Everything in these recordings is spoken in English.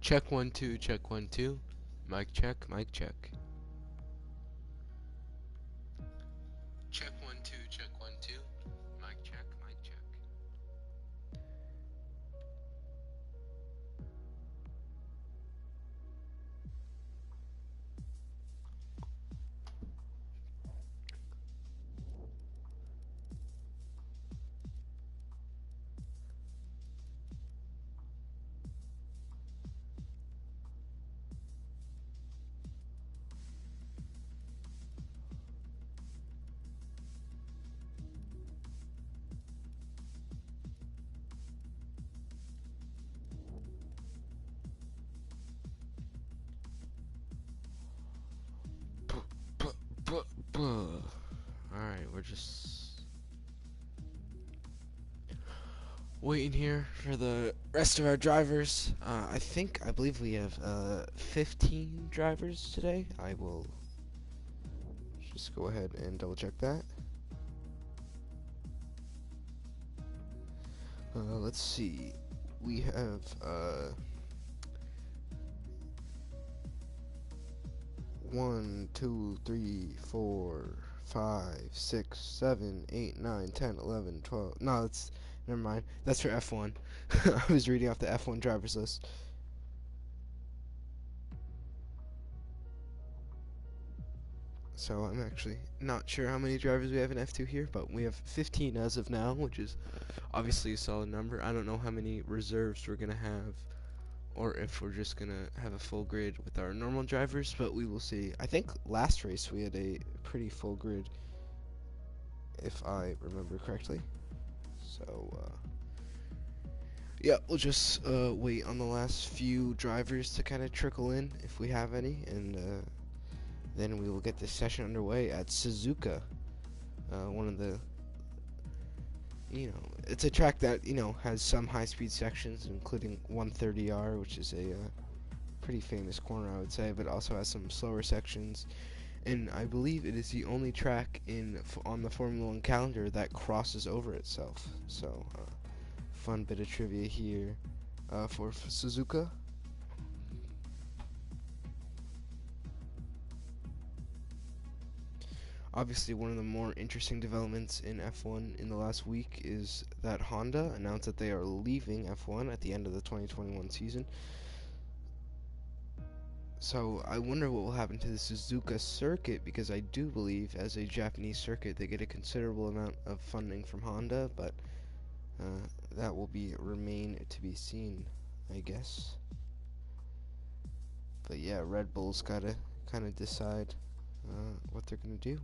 Check 1 2, check 1 2. Mic check, mic check. Check 1 2, check 1 2. Mic check, mic check. Alright, we're just waiting here for the rest of our drivers. I believe we have 15 drivers today. I will just go ahead and double check that. Let's see. We have 1 2 3 4 5 6 7 8 9 10 11 12. No, that's never mind. That's for F1. I was reading off the F1 drivers list. So I'm actually not sure how many drivers we have in F2 here, but we have 15 as of now, which is obviously a solid number. I don't know how many reserves we're gonna have, or if we're just gonna have a full grid with our normal drivers, but we will see. I think last race we had a pretty full grid, if I remember correctly. So yeah, we'll just wait on the last few drivers to kind of trickle in, if we have any, and then we will get this session underway at Suzuka. One of the, it's a track that, has some high-speed sections, including 130R, which is a pretty famous corner, I would say, but also has some slower sections. And I believe it is the only track on the Formula 1 calendar that crosses over itself. So, fun bit of trivia here for Suzuka. Obviously, one of the more interesting developments in F1 in the last week is that Honda announced that they are leaving F1 at the end of the 2021 season. So I wonder what will happen to the Suzuka circuit, because I do believe as a Japanese circuit they get a considerable amount of funding from Honda, but that will remain to be seen, I guess. But yeah, Red Bull's gotta kind of decide what they're gonna do.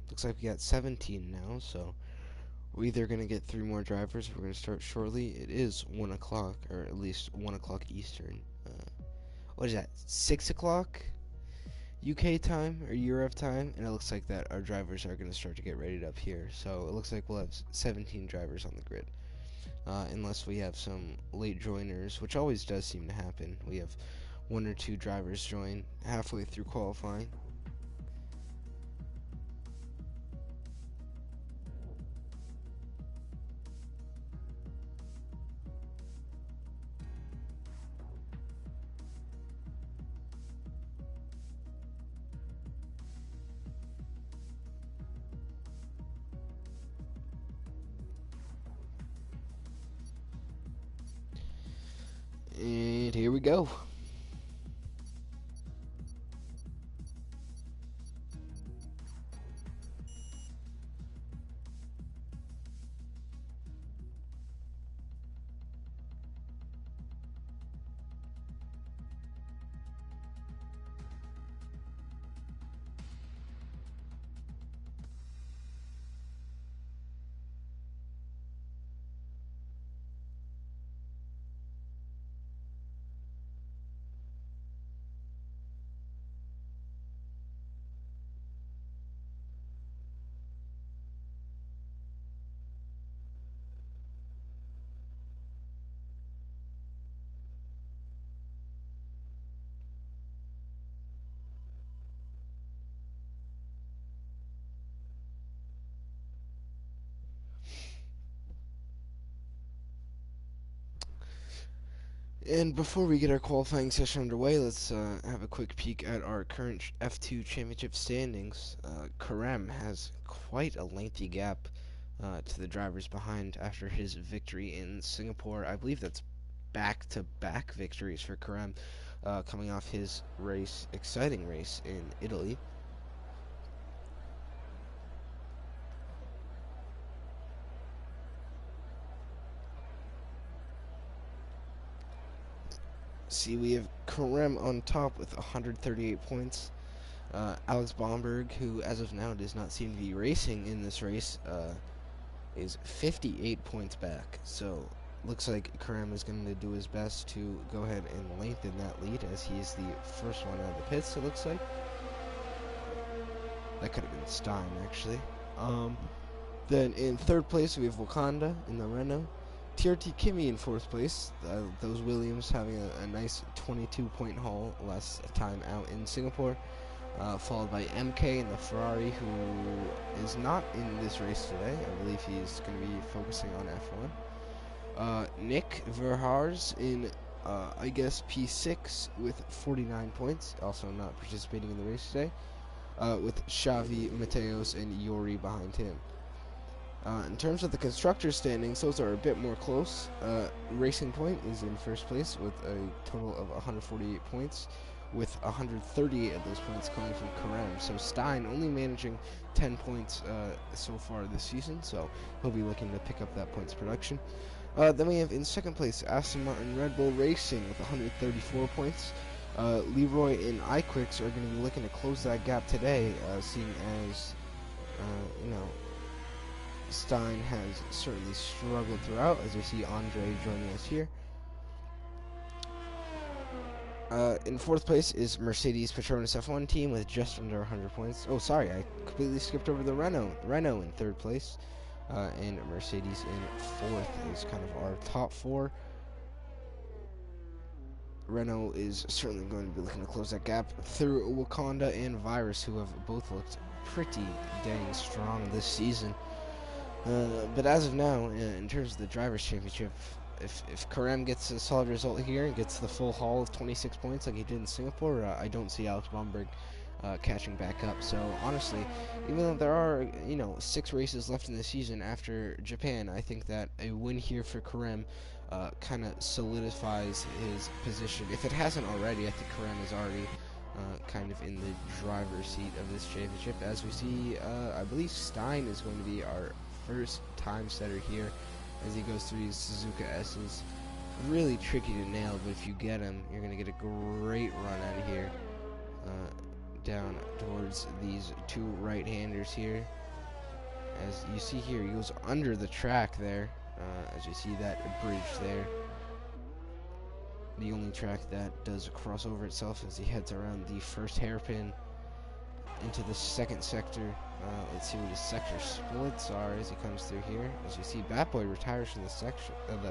Looks like we got 17 now, so we're either going to get 3 more drivers, or we're going to start shortly. It is 1 o'clock, or at least 1 o'clock Eastern. What is that, 6 o'clock UK time, or Europe time? And it looks like that our drivers are going to start to get readied up here. So it looks like we'll have 17 drivers on the grid. Unless we have some late joiners, which always does seem to happen. We have 1 or 2 drivers join halfway through qualifying. It And here we go. And before we get our qualifying session underway, let's have a quick peek at our current F2 championship standings. Karem has quite a lengthy gap to the drivers behind after his victory in Singapore. I believe that's back-to-back victories for Karem, coming off his exciting race in Italy. See, we have Karem on top with 138 points. Alex Bomberg, who as of now does not seem to be racing in this race, is 58 points back. So looks like Karem is going to do his best to go ahead and lengthen that lead, as he is the first one out of the pits, it looks like. That could have been Stein, actually. Then in third place, we have Wakanda in the Renault. TRT Kimi in fourth place. Those Williams having a nice 22-point haul last time out in Singapore. Followed by MK in the Ferrari, who is not in this race today. I believe he's going to be focusing on F1. Nick Verhaars in, I guess, P6 with 49 points, also not participating in the race today, with Xavi, Mateos, and Yori behind him. In terms of the constructors' standings, those are a bit more close. Racing Point is in first place with a total of 148 points, with 138 of those points coming from Karem. So Stein only managing 10 points so far this season, so he'll be looking to pick up that points production. Then we have in second place Aston Martin Red Bull Racing with 134 points. Leroy and iQuicks are going to be looking to close that gap today, seeing as, Stein has certainly struggled throughout, as you see Andre joining us here. In fourth place is Mercedes Petronas F1 team with just under 100 points. Oh, sorry, I completely skipped over the Renault. Renault in third place, and Mercedes in fourth is kind of our top four. Renault is certainly going to be looking to close that gap through Wakanda and Virus, who have both looked pretty dang strong this season. But as of now, in terms of the Drivers' Championship, if Karem gets a solid result here and gets the full haul of 26 points like he did in Singapore, I don't see Alex Bomberg catching back up. So honestly, even though there are 6 races left in the season after Japan, I think that a win here for Karem kind of solidifies his position. If it hasn't already, I think Karem is already kind of in the driver's seat of this championship. As we see, I believe Stein is going to be our first time setter here as he goes through these Suzuka S's. Really tricky to nail, but if you get him, you're going to get a great run out of here down towards these two right-handers here. As you see here, he goes under the track there, as you see that bridge there. The only track that does cross over itself as he heads around the first hairpin into the second sector. Let's see what his sector splits are as he comes through here. As you see, Batboy retires from the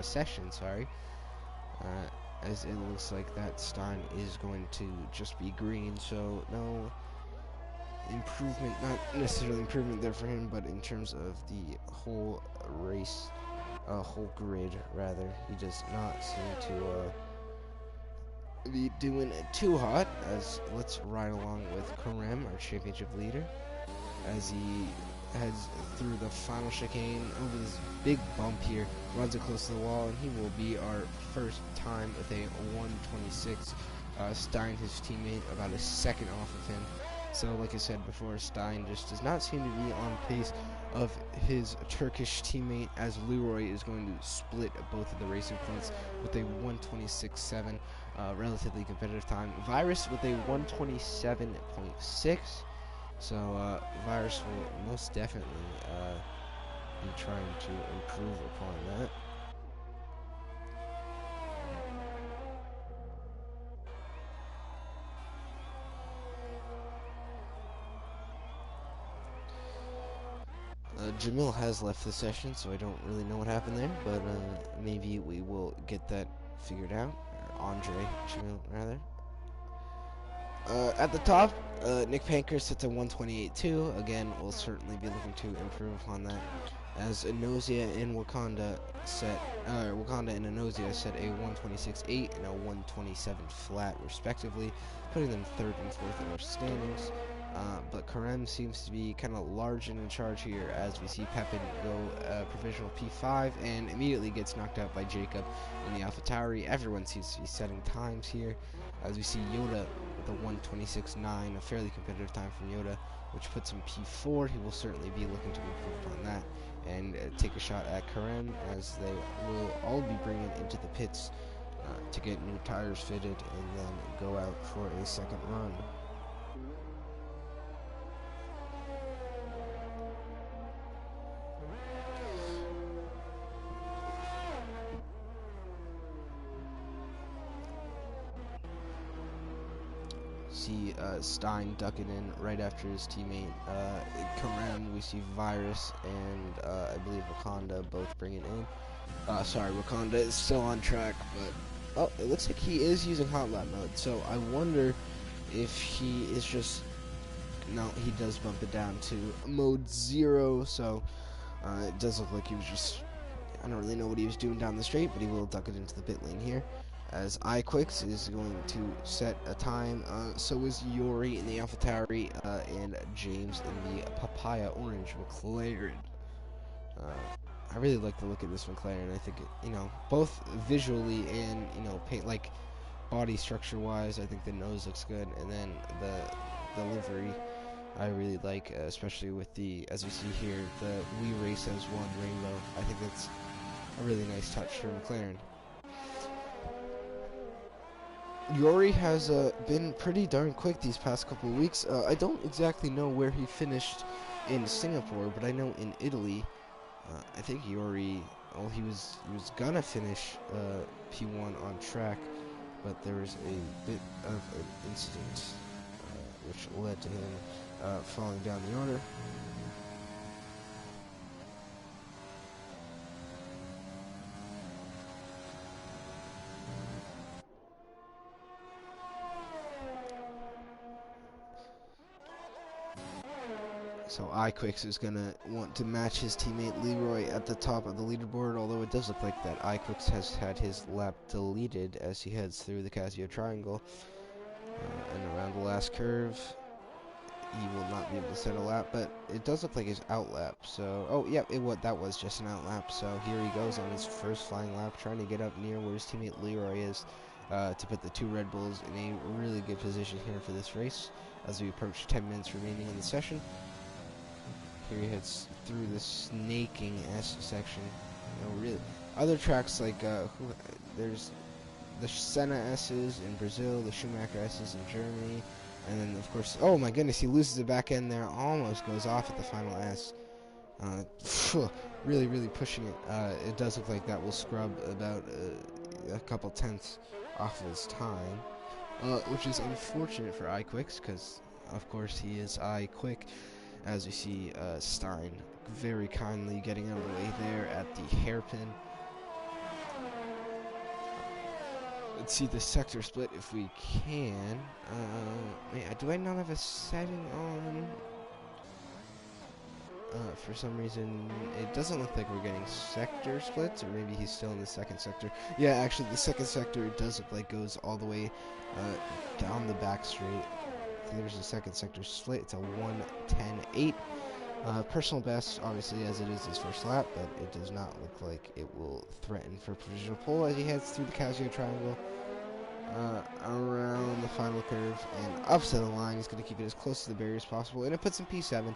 session, as it looks like that Stein is going to just be green, so no improvement, not necessarily improvement there for him, but in terms of the whole race, whole grid rather, he does not seem to be doing it too hot. As let's ride along with Karem, our championship leader, as he heads through the final chicane over this big bump here, runs it close to the wall, and he will be our first time with a 126. Stein, his teammate, about a second off of him. So, like I said before, Stein just does not seem to be on pace of his Turkish teammate, as Leroy is going to split both of the racing points with a 126.7, relatively competitive time. Virus with a 127.6. So Virus will most definitely be trying to improve upon that. Jamil has left the session, so I don't really know what happened there, but maybe we will get that figured out. Or Andre Jamil, rather. At the top, Nick Pankhurst sits at 128.2. Again, we'll certainly be looking to improve upon that. As Anosia and Wakanda and Anosia set a 126.8 and a 127 flat, respectively, putting them third and fourth in our standings. But Karem seems to be kind of large and in charge here, as we see Pepin go provisional P5 and immediately gets knocked out by Jacob in the AlphaTauri. Everyone seems to be setting times here, as we see Yoda with a 126.9, a fairly competitive time from Yoda, which puts him P4. He will certainly be looking to improve upon that and take a shot at Karem, as they will all be bringing into the pits to get new tires fitted and then go out for a second run. See Stein ducking in right after his teammate Karem. We see Virus and I believe Wakanda both bringing in. Sorry, Wakanda is still on track, but oh, it looks like he is using hot lap mode. So I wonder if he is just no. He does bump it down to mode 0. So it does look like he was just. I don't really know what he was doing down the straight, but he will duck it into the pit lane here. As iQuicks is going to set a time, so is Yori in the AlphaTauri, and James in the Papaya Orange McLaren. I really like the look of this McLaren. I think it, both visually and paint, like body structure wise, I think the nose looks good, and then the livery I really like, especially with the, as you see here, the We Race as One rainbow. I think that's a really nice touch for McLaren. Yori has been pretty darn quick these past couple of weeks. I don't exactly know where he finished in Singapore, but I know in Italy, I think Yori, well, he was gonna finish P1 on track, but there was a bit of an incident which led to him falling down the order. So iQuicks is going to want to match his teammate Leroy at the top of the leaderboard, although it does look like that iQuicks has had his lap deleted as he heads through the Casio Triangle. And around the last curve, he will not be able to set a lap, but it does look like his out lap. So, oh yeah, that was just an out lap. So here he goes on his first flying lap, trying to get up near where his teammate Leroy is, to put the two Red Bulls in a really good position here for this race as we approach 10 minutes remaining in the session. Here he heads through the snaking S section. Really, other tracks like there's the Senna S's in Brazil, the Schumacher S's in Germany, and then of course, oh my goodness, he loses the back end there, almost goes off at the final S. Really pushing it. It does look like that will scrub about a couple tenths off of his time, which is unfortunate for iQuicks, because of course he is iQuick. As we see Stein very kindly getting out of the way there at the hairpin. Let's see the sector split if we can. Do I not have a setting on? For some reason, it doesn't look like we're getting sector splits, or maybe he's still in the second sector. Yeah, actually, the second sector, it does look like goes all the way down the back straight. There's a second sector split. It's a 1:10.8. Personal best, obviously, as it is his first lap, but it does not look like it will threaten for provisional pole as he heads through the Casio triangle, around the final curve and up to the line. He's going to keep it as close to the barrier as possible, and it puts him P7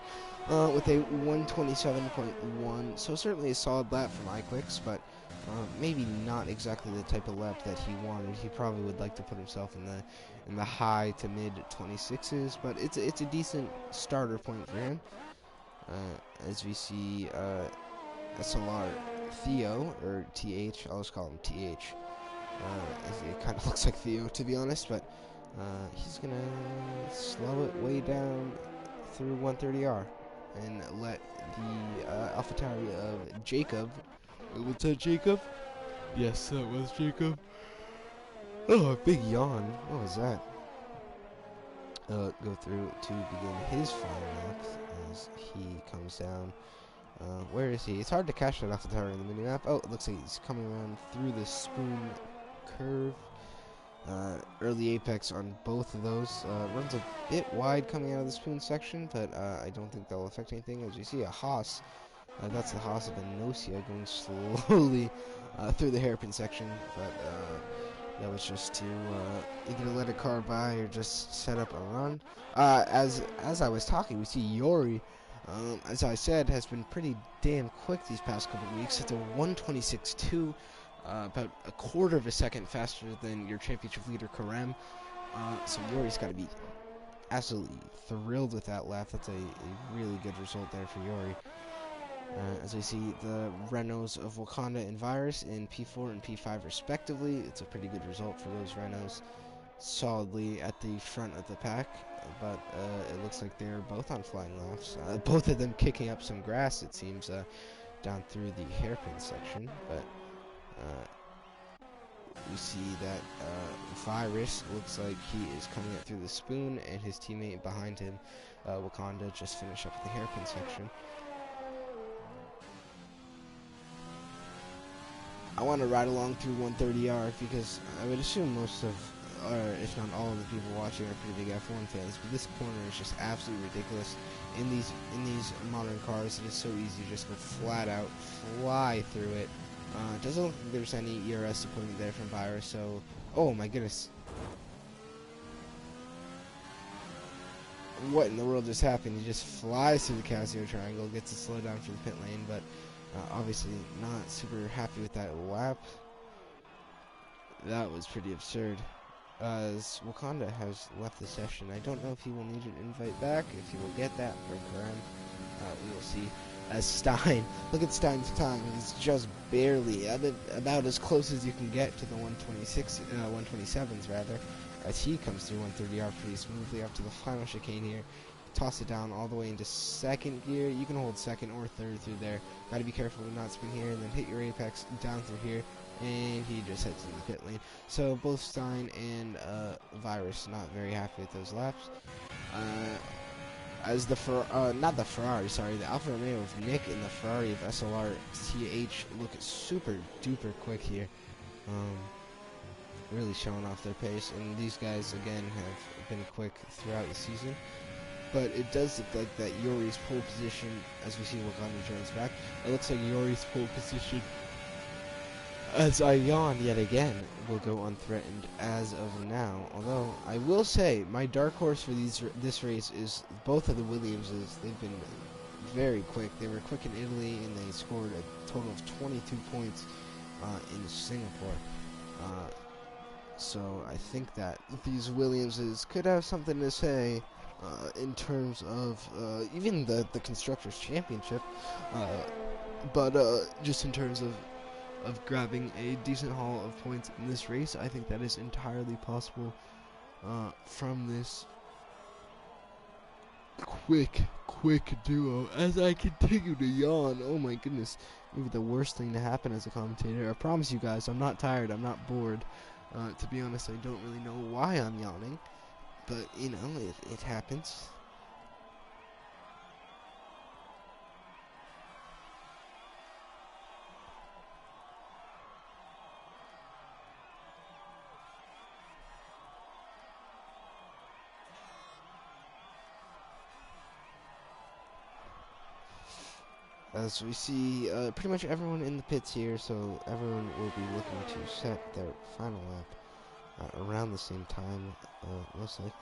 with a 127.1. So certainly a solid lap from iQuicks, but maybe not exactly the type of lap that he wanted. He probably would like to put himself in the high to mid 26s, but it's a decent starter point for him. As we see SLR Theo, or TH, I'll just call him TH. It kind of looks like Theo, to be honest, but he's going to slow it way down through 130R and let the AlphaTauri of Jacob. Was that Jacob? Yes, that was Jacob. Oh, a big yawn. What was that? Go through to begin his final lap as he comes down. Where is he? It's hard to catch that AlphaTauri in the mini-map. Oh, it looks like he's coming around through the spoon curve. Early apex on both of those. Runs a bit wide coming out of the spoon section, but I don't think that'll affect anything. As you see, a Haas. That's the Haas of Enosia going slowly through the hairpin section, but that was just to either let a car by or just set up a run. As I was talking, we see Yori, as I said, has been pretty damn quick these past couple of weeks. It's a 126.2, about a quarter of a second faster than your championship leader Karem. So Yori's got to be absolutely thrilled with that lap. That's a really good result there for Yori. As we see the Renaults of Wakanda and Virus in P4 and P5 respectively, it's a pretty good result for those Renaults, solidly at the front of the pack, but it looks like they're both on flying laps, both of them kicking up some grass, it seems, down through the hairpin section, but we see that Virus looks like he is coming up through the spoon, and his teammate behind him, Wakanda, just finished up at the hairpin section. I want to ride along through 130R because I would assume most of, or if not all of the people watching are pretty big F1 fans, but this corner is just absolutely ridiculous. In these modern cars, it is so easy to just go flat out, fly through it. It doesn't look like there's any ERS support there from Virus, so, oh my goodness. What in the world just happened? He just flies through the Casio triangle, gets a slow down for the pit lane, but obviously not super happy with that lap. That was pretty absurd. As Wakanda has left the session, I don't know if he will need an invite back, if he will get that for Karam. We will see. As Stein, look at Stein's time, he's just barely, about as close as you can get to the 127s rather, as he comes through 130R pretty smoothly after the final chicane here. Toss it down all the way into second gear. You can hold second or third through there. Got to be careful to not spin here, and then hit your apex down through here, and he just heads into the pit lane. So both Stein and Virus not very happy with those laps. As the the Alfa Romeo of Nick and the Ferrari of SLR TH look super duper quick here. Really showing off their pace, and these guys again have been quick throughout the season. But it does look like that Yori's pole position, as we see Wakanda joins back, it looks like Yori's pole position, as I yawn yet again, will go unthreatened as of now. Although, I will say, my dark horse for this race is both of the Williamses. They've been very quick. They were quick in Italy, and they scored a total of 22 points in Singapore. So I think that these Williamses could have something to say in terms of even the Constructors' Championship, but just in terms of grabbing a decent haul of points in this race, I think that is entirely possible from this quick duo. As I continue to yawn, oh my goodness, maybe the worst thing to happen as a commentator. I promise you guys, I'm not tired, I'm not bored. To be honest, I don't really know why I'm yawning, but, you know, it happens. As we see pretty much everyone in the pits here, so everyone will be looking to set their final lap around the same time, most likely.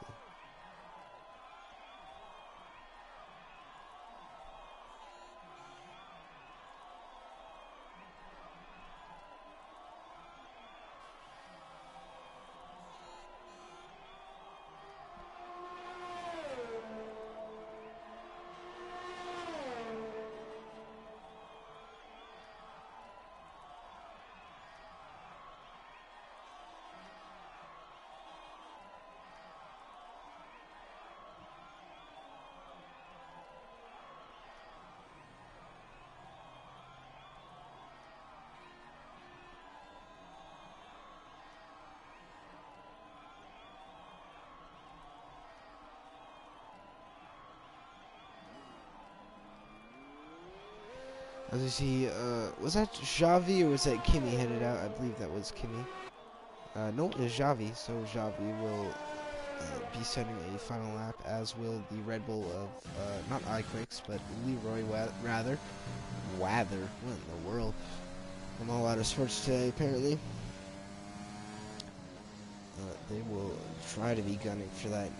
As you see, was that Xavi or was that Kimi headed out? I believe that was Kimi. No, it was Xavi, so Xavi will be setting a final lap, as will the Red Bull of, not iQuicks, but Leroy Wather. What in the world? I'm all out of sports today, apparently. They will try to be gunning for that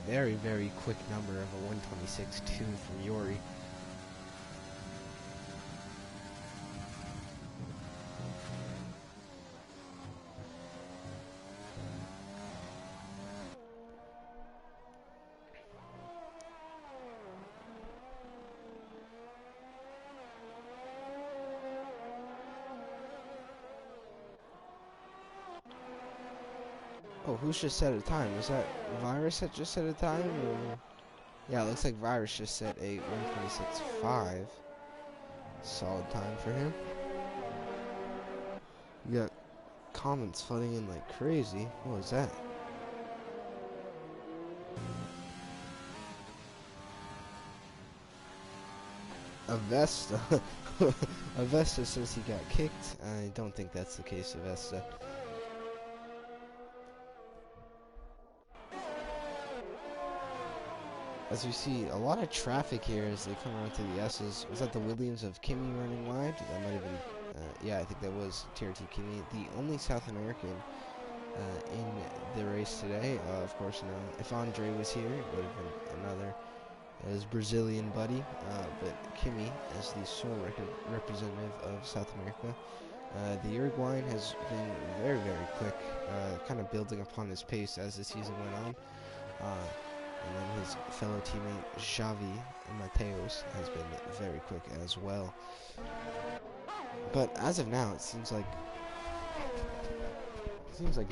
very, very quick number of a 1:26.2 from Yori. Oh, who's just set a time? Was that Virus that just set a time? Or? Yeah, it looks like Virus just set a 1:26.5. Solid time for him. You got comments flooding in like crazy. What was that? Avesta. Avesta says he got kicked. I don't think that's the case, Avesta. As we see a lot of traffic here as they come around to the S's. Was that the Williams of Kimi running wide? That might have been, yeah, I think that was TRT Kimi, the only South American in the race today. Of course, you know, if Andre was here, it would have been another his Brazilian buddy, but Kimi as the sole representative of South America. The Uruguayan has been very, very quick, kind of building upon his pace as the season went on. And then his fellow teammate Xavi Mateos has been very quick as well. But as of now, it seems like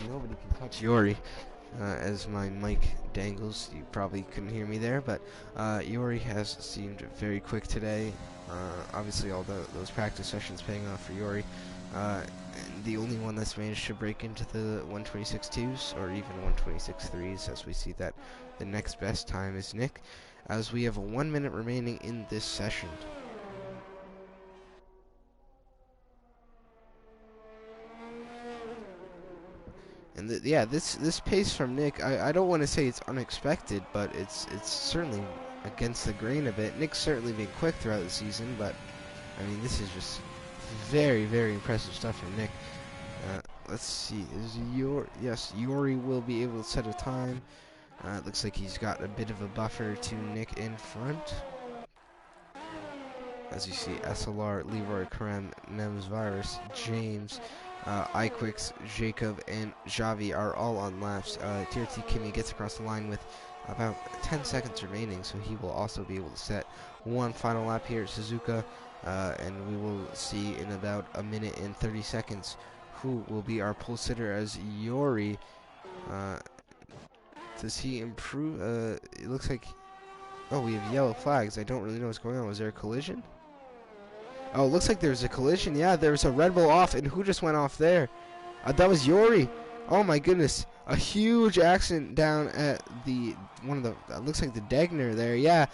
nobody can touch Yori. As my mic dangles, you probably couldn't hear me there, but Yori has seemed very quick today. Obviously, all those practice sessions paying off for Yori. The only one that's managed to break into the 1:26.2s or even 1:26.3s, as we see that the next best time is Nick, as we have 1 minute remaining in this session. And yeah, this pace from Nick, I don't want to say it's unexpected, but it's certainly against the grain a bit. Nick's certainly been quick throughout the season, but I mean, this is just very, very impressive stuff from Nick. Let's see, yes, Yori will be able to set a time. It looks like he's got a bit of a buffer to Nick in front. As you see, SLR, Leroy, Karem, Mems, Virus, James, iQuicks, Jacob, and Xavi are all on laps. TRT Kimi gets across the line with about 10 seconds remaining, so he will also be able to set one final lap here at Suzuka, and we will see in about a minute and 30 seconds who will be our pole sitter, as Yori, does he improve? It looks like, oh, we have yellow flags. I don't really know what's going on. Was there a collision? Oh, it looks like there's a collision. Yeah, there was a Red Bull off, and who just went off there? That was Yori. Oh my goodness. a huge accident down at the one of the looks like the Degner there. Yeah,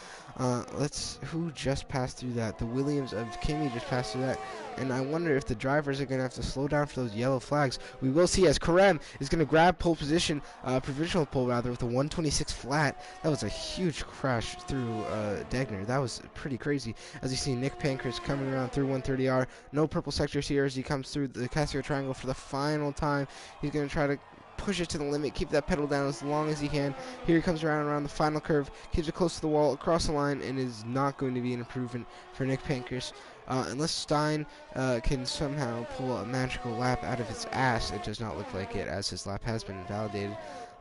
who just passed through that? The Williams of Kimi just passed through that, and I wonder if the drivers are gonna have to slow down for those yellow flags. We will see as Karem is gonna grab pole position, provisional pole rather, with a 126 flat. That was a huge crash through Degner. That was pretty crazy. As you see, Nick Pankhurst coming around through 130R. No purple sectors here as he comes through the Casio Triangle for the final time. He's gonna try to push it to the limit, keep that pedal down as long as he can. Here he comes around the final curve, keeps it close to the wall, across the line, and is not going to be an improvement for Nick Pankhurst. Unless Stein can somehow pull a magical lap out of his ass, it does not look like it, as his lap has been invalidated.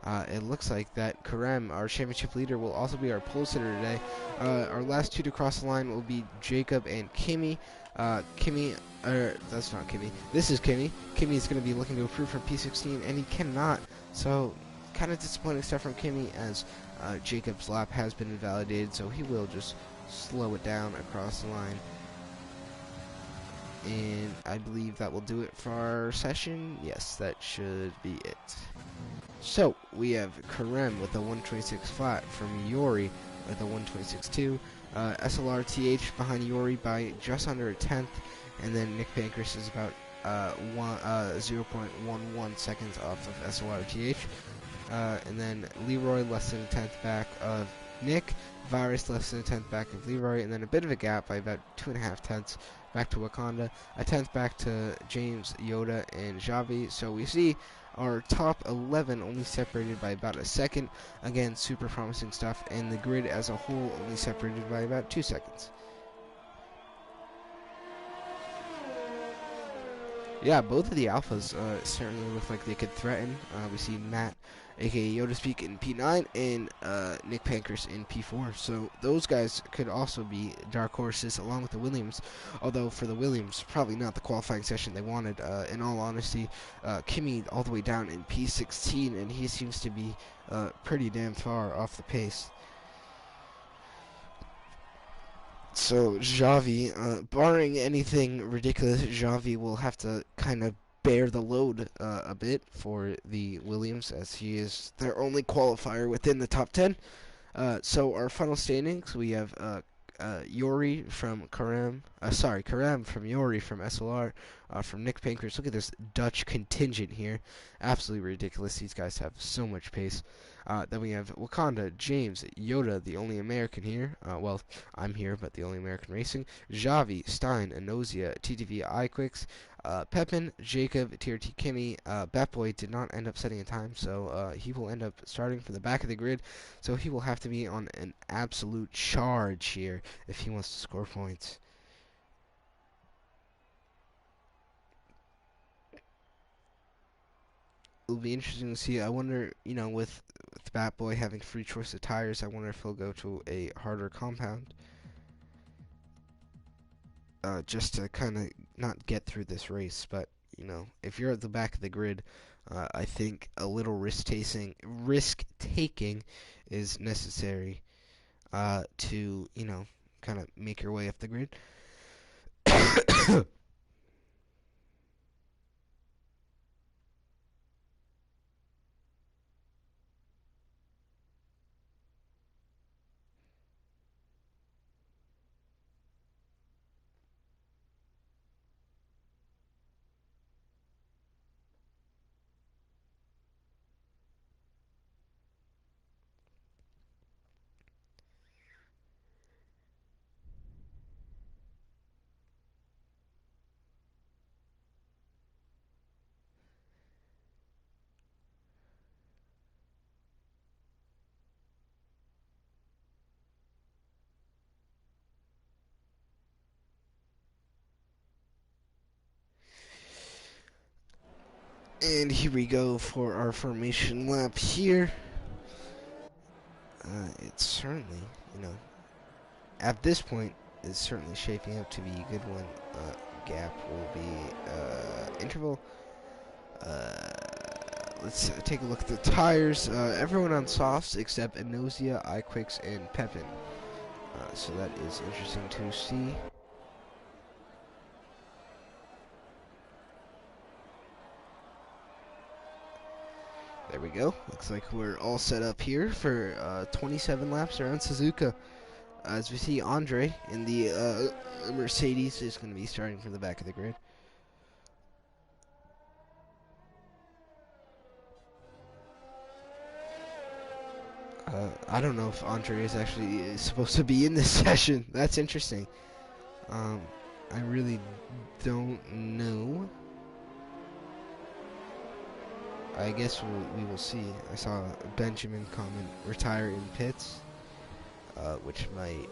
It looks like that Karem, our championship leader, will also be our pole sitter today. Our last two to cross the line will be Jacob and Kimi. That's not Kimi. This is Kimi. Kimi is going to be looking to improve from P16, and he cannot. So, kind of disappointing stuff from Kimi, as Jacob's lap has been invalidated, so he will just slow it down across the line. And I believe that will do it for our session. Yes, that should be it. So, we have Karem with a 126 flat from Yori with a 126.2. SLR TH behind Yori by just under a tenth, and then Nick Pankhurst is about 0.11 seconds off of SLR TH. And then Leroy less than a tenth back of Nick, Virus less than a tenth back of Leroy, and then a bit of a gap by about 2.5 tenths back to Wakanda, a tenth back to James, Yoda, and Javi. So we see our top 11 only separated by about a second. Again, super promising stuff, and the grid as a whole only separated by about 2 seconds. Yeah, both of the alphas certainly look like they could threaten. We see Matt, aka Yoda Speak, in P9, and Nick Pankhurst in P4. So those guys could also be dark horses along with the Williams. Although for the Williams, probably not the qualifying session they wanted. In all honesty, Kimi all the way down in P16, and he seems to be pretty damn far off the pace. So Javi, barring anything ridiculous, Javi will have to kind of bear the load a bit for the Williams, as he is their only qualifier within the top 10. So our final standings, we have Yori from Karem, Karem from Yori from SLR, from Nick Pankhurst. Look at this Dutch contingent here. Absolutely ridiculous. These guys have so much pace. Then we have Wakanda, James, Yoda, the only American here. Well, I'm here, but the only American racing. Javi, Stein, Anosia, TTV, iQuicks, Pepin, Jacob, TRT Kimi. Batboy did not end up setting a time, so he will end up starting from the back of the grid. So he will have to be on an absolute charge here if he wants to score points. It'll be interesting to see. I wonder, with Batboy having free choice of tires, I wonder if he'll go to a harder compound. Just to kind of not get through this race. But, if you're at the back of the grid, I think a little risk-taking is necessary to, kind of make your way up the grid. And here we go for our formation lap here. It's certainly, at this point, it's certainly shaping up to be a good one. Gap will be interval. Let's take a look at the tires. Everyone on softs except Anosia, iQuicks, and Pepin. So that is interesting to see. There we go. Looks like we're all set up here for 27 laps around Suzuka. As we see, Andre in the Mercedes is going to be starting from the back of the grid. I don't know if Andre is actually supposed to be in this session. That's interesting. I really don't know. I guess we will see. I saw Benjamin comment retire in pits, which might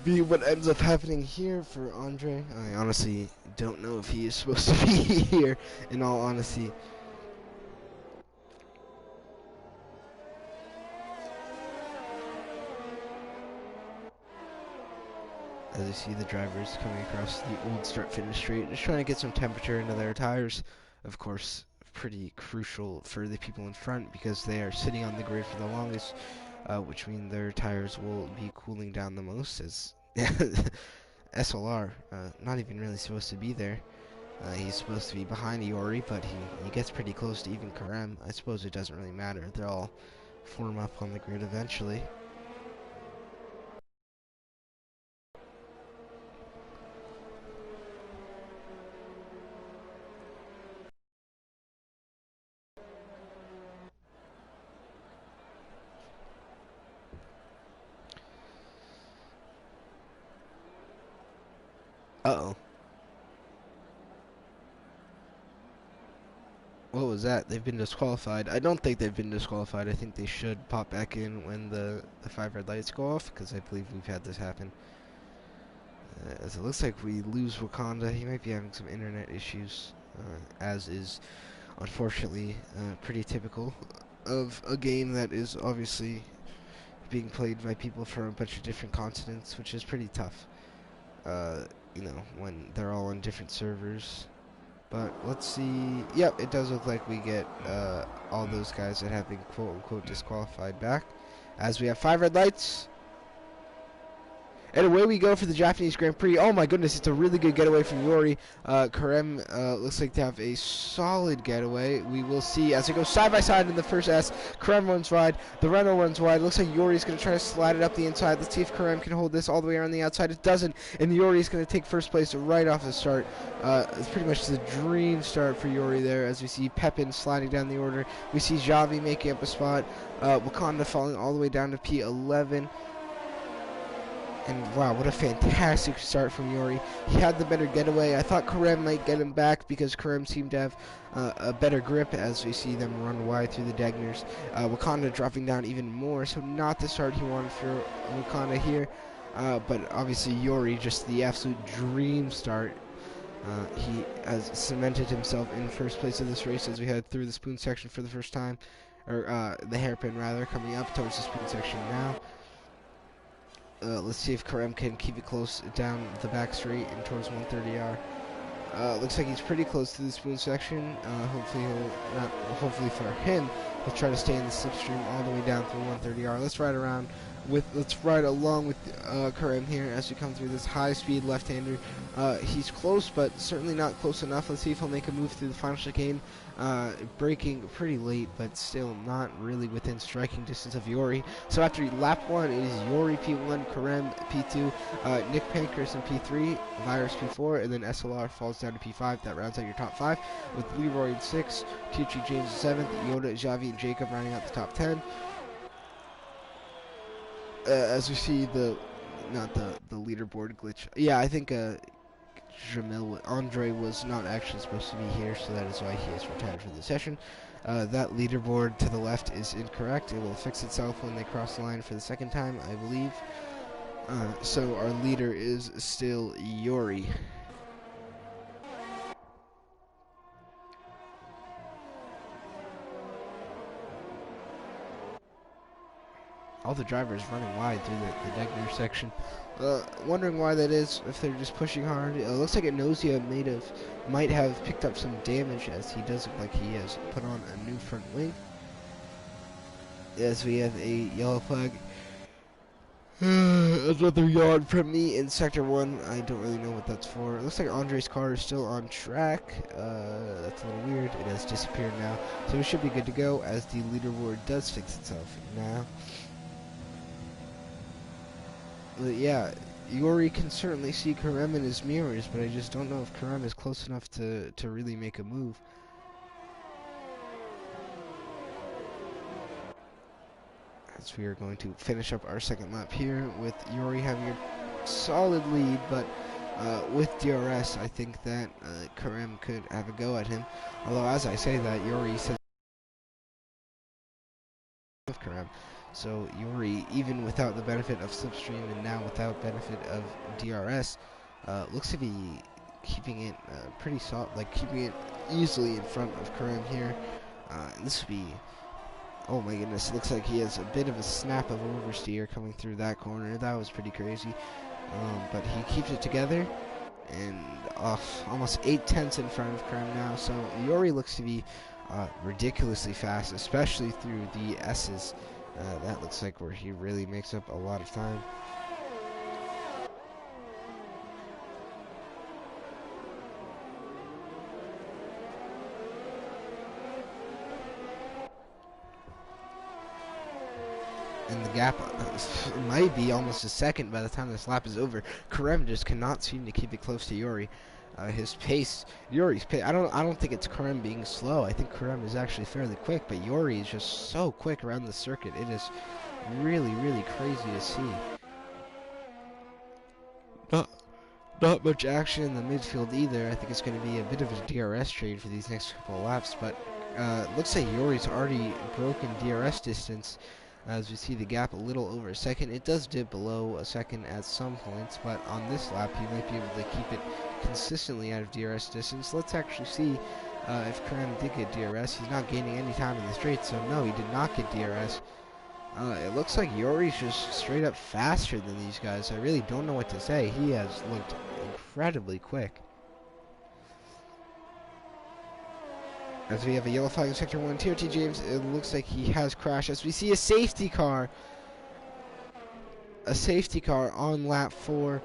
be what ends up happening here for Andre. I honestly don't know if he is supposed to be here, in all honesty. As you see the drivers coming across the old start-finish straight, just trying to get some temperature into their tires. Of course, pretty crucial for the people in front because they are sitting on the grid for the longest, which means their tires will be cooling down the most, as SLR, not even really supposed to be there. He's supposed to be behind Iori, but he gets pretty close to even Karem. I suppose it doesn't really matter. They'll all form up on the grid eventually. Uh-oh. What was that? They've been disqualified. I don't think they've been disqualified. I think they should pop back in when the 5 red lights go off, because I believe we've had this happen. As it looks like we lose Wakanda. He might be having some internet issues, as is, unfortunately, pretty typical of a game that is obviously being played by people from a bunch of different continents, which is pretty tough, you know, when they're all on different servers. But let's see. Yep, it does look like we get all those guys that have been quote-unquote disqualified back, as we have 5 red lights. And away we go for the Japanese Grand Prix. Oh my goodness, it's a really good getaway from Iori. Karem looks like to have a solid getaway. We will see as it goes side by side in the first S. Karem runs wide. The Renault runs wide. Looks like Iori's going to try to slide it up the inside. Let's see if Karem can hold this all the way around the outside. It doesn't. And Iori's going to take first place right off the start. It's pretty much the dream start for Iori there, as we see Pepin sliding down the order. We see Javi making up a spot. Wakanda falling all the way down to P11. And wow, what a fantastic start from Iori. He had the better getaway. I thought Karem might get him back because Karem seemed to have a better grip, as we see them run wide through the Degners. Wakanda dropping down even more, so not the start he wanted for Wakanda here. But obviously Iori, just the absolute dream start. He has cemented himself in first place of this race as we head through the spoon section for the first time. Or the hairpin rather, coming up towards the spoon section now. Let's see if Karem can keep it close down the back straight and towards 130R. Looks like he's pretty close to the spoon section. Hopefully for him, he'll try to stay in the slipstream all the way down through 130R. Let's ride along with Karem here as we come through this high-speed left-hander. He's close, but certainly not close enough. Let's see if he'll make a move through the final chicane. Braking pretty late, but still not really within striking distance of Iori. So after lap 1, it is Iori P1, Karem P2, Nick Pancras in P3, Virus P4, and then SLR falls down to P5. That rounds out your top 5, with Leroy in 6, Tiuchi James in 7th, Yoda, Javi, and Jacob rounding out the top 10. As we see not the leaderboard glitch. Yeah, I think Andre was not actually supposed to be here, so that is why he has retired for the session. That leaderboard to the left is incorrect. It will fix itself when they cross the line for the second time, I believe. So our leader is still Iori. All the drivers running wide through the Degner section. Wondering why that is, if they're just pushing hard. It looks like Enosia might have picked up some damage, as he does look like he has put on a new front wing. As we have a yellow flag Another yawn from me in Sector 1. I don't really know what that's for. It looks like Andre's car is still on track. That's a little weird. It has disappeared now. So we should be good to go as the leaderboard does fix itself now. But yeah, Yori can certainly see Karem in his mirrors, but I just don't know if Karem is close enough to really make a move. As we are going to finish up our second lap here with Yori having a solid lead, but with DRS, I think that Karem could have a go at him. Although, as I say that, Yori says of Karem. So Yori, even without the benefit of Slipstream and now without benefit of DRS, looks to be keeping it pretty solid, like keeping it easily in front of Karem here. And this would be, oh my goodness, looks like he has a bit of a snap of oversteer coming through that corner. That was pretty crazy. But he keeps it together and almost 8/10 in front of Karem now. So Yori looks to be ridiculously fast, especially through the S's. That looks like where he really makes up a lot of time. And the gap might be almost a second by the time this lap is over. Karem just cannot seem to keep it close to Yori. His pace, Yori's pace. I don't think it's Karem being slow. I think Karem is actually fairly quick, but Yori is just so quick around the circuit. It is really, really crazy to see. Not much action in the midfield either. I think it's going to be a bit of a DRS trade for these next couple of laps, but looks like Yori's already broken DRS distance. As we see the gap a little over a second. It does dip below a second at some points, but on this lap he might be able to keep it consistently out of DRS distance. Let's actually see if Karem did get DRS. He's not gaining any time in the straight, so no, he did not get DRS. It looks like Yori's just straight up faster than these guys. I really don't know what to say. He has looked incredibly quick. As we have a yellow flag in Sector 1, TRT James, it looks like he has crashed. As we see a safety car on lap 4.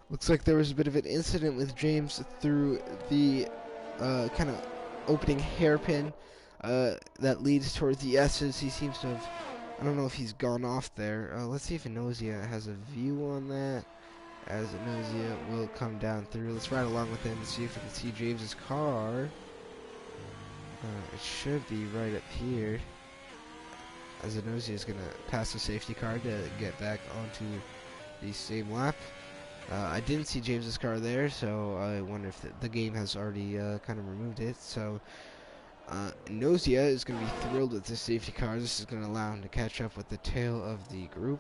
Looks like there was a bit of an incident with James through the kind of opening hairpin that leads towards the S's. He seems to have, I don't know if he's gone off there. Let's see if Inosia has a view on that. As Inosia will come down through. Let's ride along with him and see if we can see James's car. It should be right up here. As Inosia is going to pass the safety car to get back onto the same lap. I didn't see James's car there, so I wonder if the game has already kind of removed it. So Inosia is going to be thrilled with this safety car. This is going to allow him to catch up with the tail of the group.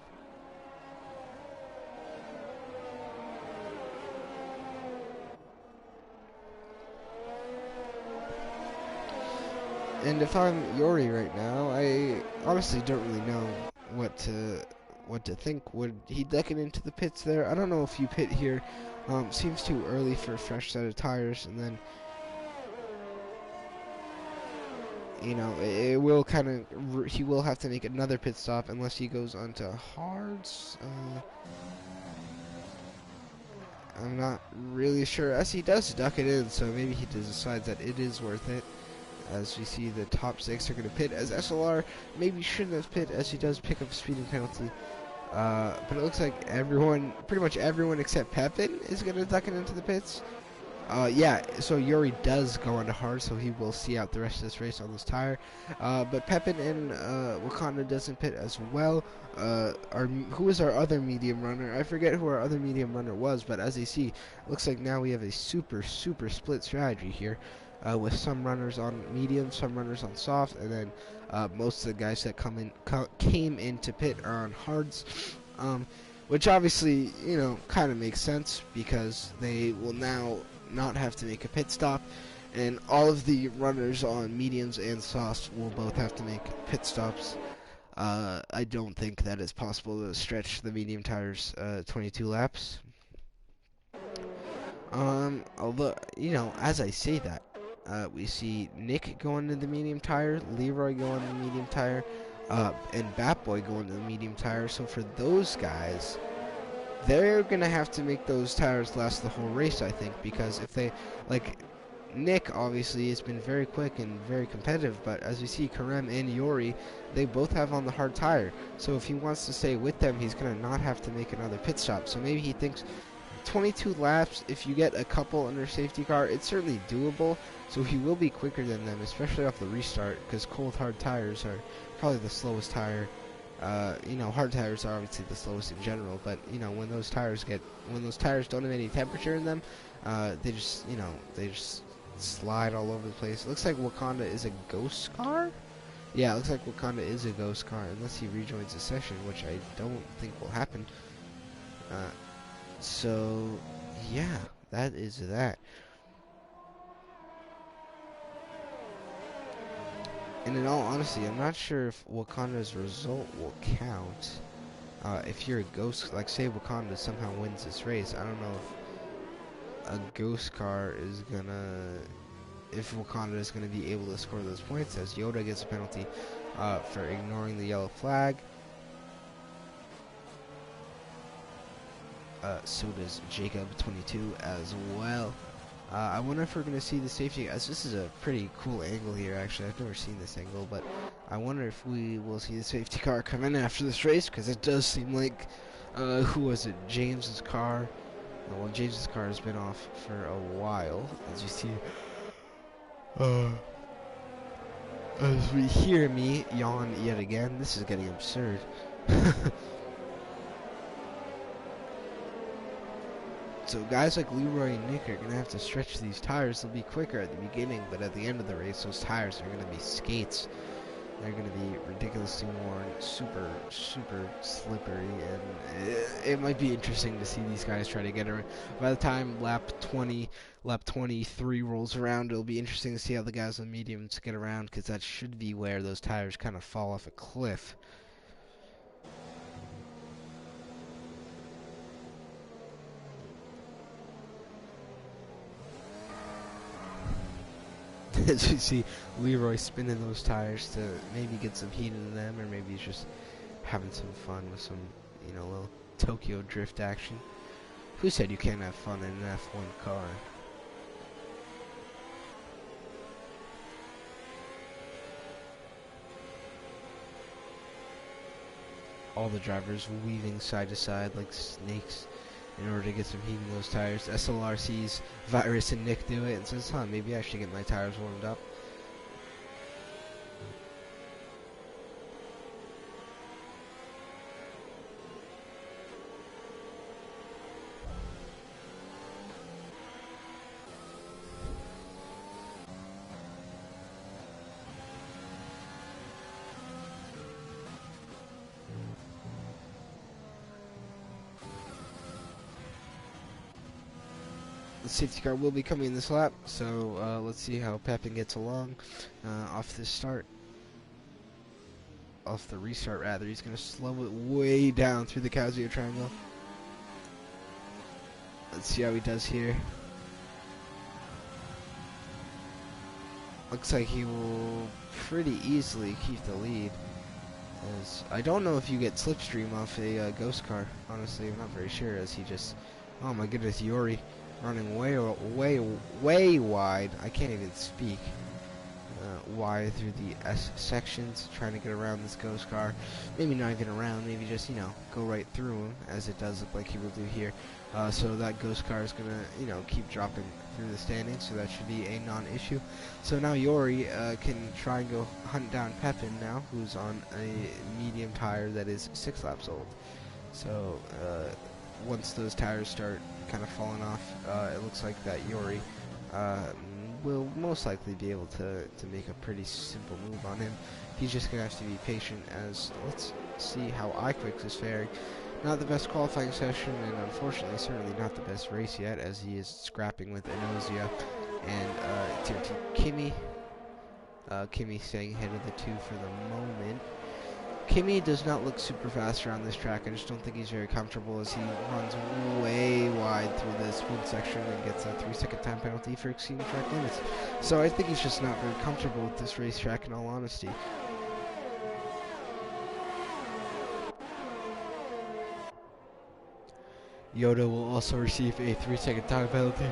And if I'm Yori right now, I honestly don't really know what to think. Would he deck it into the pits there? I don't know if you pit here. Seems too early for a fresh set of tires, and then you know it will kind of he will have to make another pit stop unless he goes onto hards. I'm not really sure. As he does duck it in, so maybe he decides that it is worth it. As we see the top 6 are going to pit, as SLR maybe shouldn't have pit, as he does pick up a speeding penalty. But it looks like everyone, pretty much everyone except Pepin is going to duck it into the pits. Yeah, so Yuri does go on to hard, so he will see out the rest of this race on this tire. But Pepin and Wakanda doesn't pit as well. Who is our other medium runner? I forget who our other medium runner was, but as you see, it looks like now we have a super split strategy here. With some runners on medium, some runners on soft, and then most of the guys that came in to pit are on hards, which obviously, you know, kind of makes sense because they will now not have to make a pit stop, and all of the runners on mediums and softs will both have to make pit stops. I don't think that it's possible to stretch the medium tires 22 laps. Although, you know, as I say that, we see Nick go into the medium tire, Leroy go on the medium tire, and Batboy going to the medium tire. So for those guys, they're gonna have to make those tires last the whole race, I think, because if they, like, Nick obviously has been very quick and very competitive, but as we see, Karem and Yori, they both have on the hard tire. So if he wants to stay with them, he's gonna not have to make another pit stop. So maybe he thinks 22 laps, if you get a couple under safety car, it's certainly doable. So he will be quicker than them, especially off the restart, because cold hard tires are probably the slowest tire. You know, hard tires are obviously the slowest in general, but you know, when those tires don't have any temperature in them, they just, you know, they just slide all over the place. It looks like Wakanda is a ghost car. Yeah, it looks like Wakanda is a ghost car, unless he rejoins the session, which I don't think will happen. So, yeah, that is that. And in all honesty, I'm not sure if Wakanda's result will count. If you're a ghost, like say Wakanda somehow wins this race, I don't know if a ghost car is gonna, if Wakanda is gonna be able to score those points, as Yoda gets a penalty for ignoring the yellow flag. So does Jacob 22 as well. I wonder if we're going to see the safety, as this is a pretty cool angle here actually. I've never seen this angle, but I wonder if we will see the safety car come in after this race, because it does seem like, who was it, James's car. Well, James's car has been off for a while, as you see. As we hear me yawn yet again. This is getting absurd. So guys like Leroy and Nick are going to have to stretch these tires. They'll be quicker at the beginning, but at the end of the race, those tires are going to be skates. They're going to be ridiculously worn, super, super slippery, and it might be interesting to see these guys try to get around. By the time lap 23 rolls around, it'll be interesting to see how the guys on mediums get around, because that should be where those tires kind of fall off a cliff. As you see Leroy spinning those tires to maybe get some heat in them, or maybe he's just having some fun with some, you know, little Tokyo drift action. Who said you can't have fun in an F1 car? All the drivers weaving side to side like snakes in order to get some heat in those tires. SLRC's Virus and Nick do it and says, huh, maybe I should get my tires warmed up. The safety car will be coming in this lap, so let's see how Pepin gets along off this start. Off the restart, rather. He's going to slow it way down through the Casio triangle. Let's see how he does here. Looks like he will pretty easily keep the lead. As I don't know if you get slipstream off a ghost car. Honestly, I'm not very sure, as he just... Oh my goodness, Yori running way wide. I can't even speak. Wide through the S sections, trying to get around this ghost car. Maybe not even around, maybe just, you know, go right through him, as it does look like he will do here. So that ghost car is gonna, you know, keep dropping through the standings, so that should be a non-issue. So now Yori can try and go hunt down Pepin now, who's on a medium tire that is 6 laps old. So once those tires start kind of falling off, it looks like that Yori will most likely be able to make a pretty simple move on him. He's just going to have to be patient, as let's see how iQuicks is faring. Not the best qualifying session, and unfortunately certainly not the best race yet, as he is scrapping with Inozia and TRT Kimi. Kimi staying ahead of the two for the moment. Kimi does not look super fast around this track. I just don't think he's very comfortable, as he runs way wide through this one section and gets a 3-second time penalty for exceeding track limits. So I think he's just not very comfortable with this racetrack, in all honesty. Yoda will also receive a 3-second time penalty.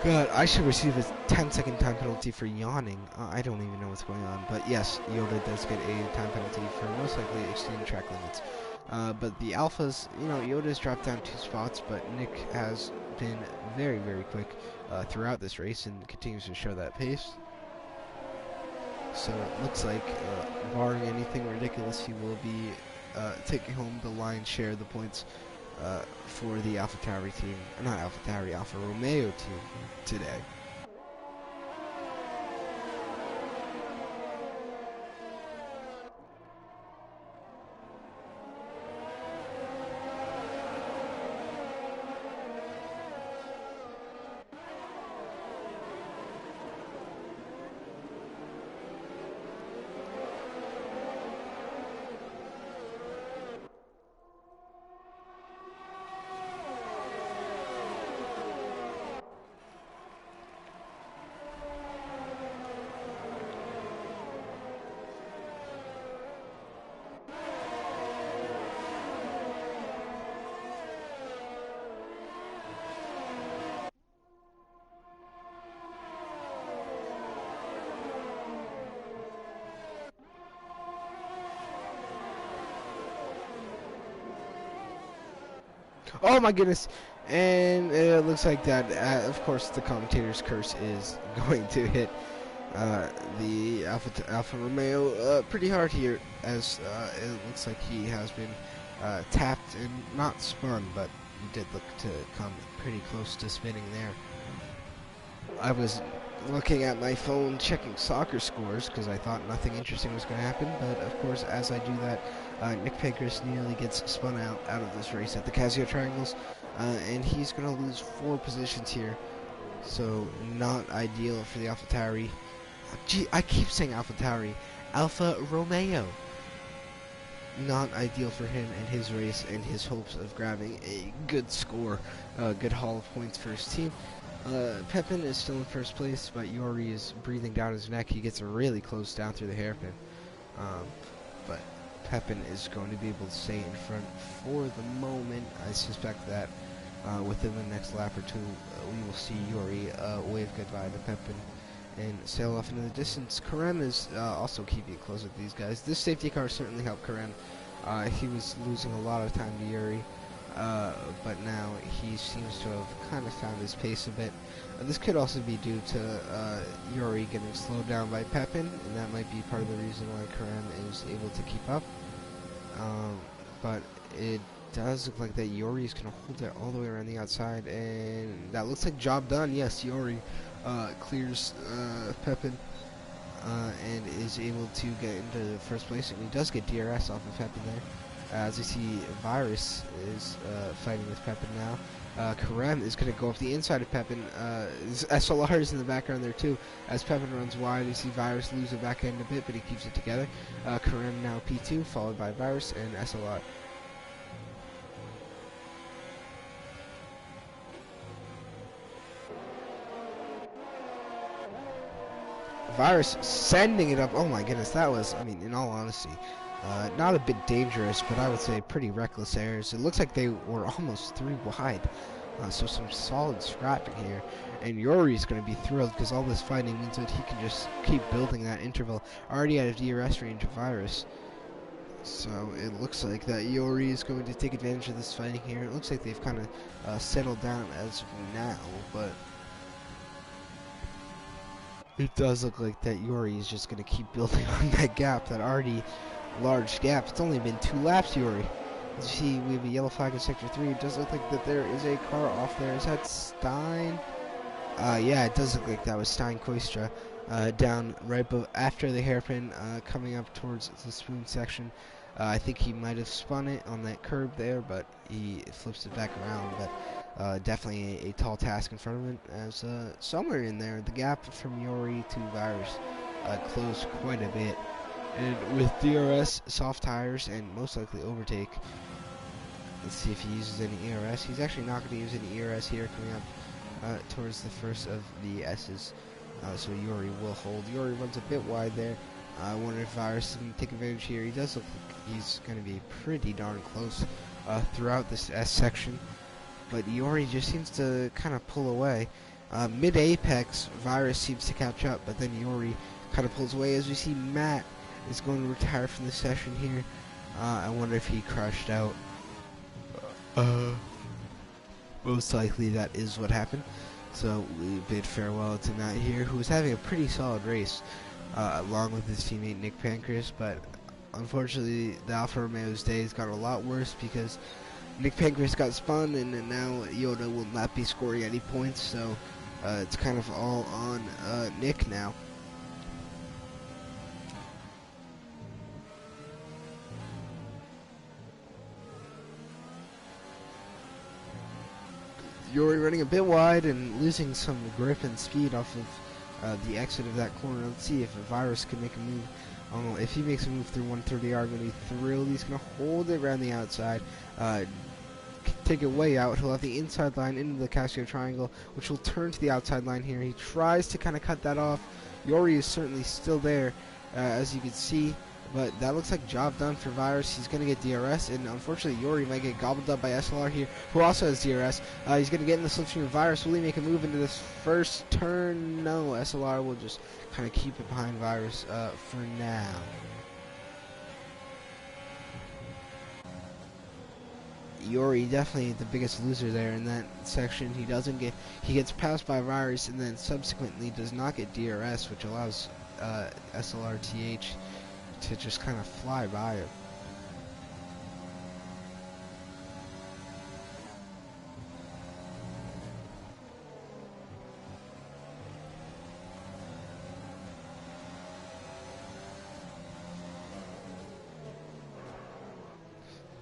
God, I should receive a 10-second time penalty for yawning. I don't even know what's going on. But yes, Yoda does get a time penalty for most likely exceeding track limits. But the Alphas, you know, Yoda's dropped down 2 spots, but Nick has been very, very quick throughout this race and continues to show that pace. So it looks like, barring anything ridiculous, he will be taking home the lion's share of the points for the AlphaTauri team, not AlphaTauri, Alfa Romeo team today. Oh my goodness! And it looks like that, of course, the commentator's curse is going to hit the Alfa Romeo pretty hard here, as it looks like he has been tapped and not spun, but he did look to come pretty close to spinning there. I was looking at my phone checking soccer scores because I thought nothing interesting was going to happen, but of course as I do that, Nick Pancras nearly gets spun out of this race at the Casio Triangles, and he's going to lose 4 positions here, so not ideal for the AlphaTauri. Gee, I keep saying AlphaTauri, Alfa Romeo. Not ideal for him and his race and his hopes of grabbing a good score, good haul of points for his team. Pepin is still in first place, but Yori is breathing down his neck. He gets really close down through the hairpin. But Pepin is going to be able to stay in front for the moment. I suspect that within the next lap or two, we will see Yori wave goodbye to Pepin and sail off into the distance. Karen is also keeping it close with these guys. This safety car certainly helped Karen. He was losing a lot of time to Yuri. But now he seems to have kind of found his pace a bit. This could also be due to Yuri getting slowed down by Pepin, and that might be part of the reason why Karan is able to keep up. But it does look like that Yuri is going to hold it all the way around the outside, and that looks like job done. Yes, Yuri clears Pepin and is able to get into first place, and he does get DRS off of Pepin there. As you see, Virus is fighting with Pepin now. Karem is going to go up the inside of Pepin. SLR is in the background there too. As Pepin runs wide, you see Virus lose the back end a bit, but he keeps it together. Karem now P2, followed by Virus and SLR. Virus sending it up. Oh my goodness, that was, I mean, in all honesty, not a bit dangerous, but I would say pretty reckless errors. It looks like they were almost 3 wide, so some solid scrapping here. And Yori's going to be thrilled because all this fighting means that he can just keep building that interval already out of DRS range of Virus. So it looks like that Yori is going to take advantage of this fighting here. It looks like they've kind of settled down as of now, but it does look like that Yori is just going to keep building on that gap, that already large gap. It's only been 2 laps, Yori. As you see, we have a yellow flag in Sector 3. It does look like that there is a car off there. Is that Stein? Yeah, it does look like that was Stein Koistra. Down right after the hairpin, coming up towards the spoon section. I think he might have spun it on that curb there, but he flips it back around. But definitely a tall task in front of him, as somewhere in there, the gap from Yori to Virus closed quite a bit. And with DRS, soft tires, and most likely overtake, let's see if he uses any ERS. He's actually not going to use any ERS here, coming up towards the first of the S's. So Yori will hold. Yori runs a bit wide there. I wonder if Virus can take advantage here. He does look like he's going to be pretty darn close throughout this S section, but Yori just seems to kind of pull away. Mid-apex, Virus seems to catch up, but then Yori kind of pulls away. As we see, Matt is going to retire from the session here. I wonder if he crashed out. Most likely that is what happened. So we bid farewell to Matt here, who was having a pretty solid race, along with his teammate Nick Pancras, but unfortunately the Alfa Romeo's days got a lot worse because Nick Pancras got spun, and now Yoda will not be scoring any points, so it's kind of all on Nick now. Yori running a bit wide and losing some grip and speed off of the exit of that corner. Let's see if Virus can make a move. If he makes a move through 130R, I'm going to be thrilled. He's going to hold it around the outside, take it way out. He'll have the inside line into the Casio triangle, which will turn to the outside line here. He tries to kind of cut that off. Yori is certainly still there, as you can see. But that looks like job done for Virus. He's going to get DRS, and unfortunately Yori might get gobbled up by SLR here, who also has DRS. He's going to get in the slipstream of Virus. Will he make a move into this first turn? No, SLR will just kind of keep it behind Virus for now. Yori definitely the biggest loser there in that section. He gets passed by Virus and then subsequently does not get DRS, which allows SLRTH to just kind of fly by him.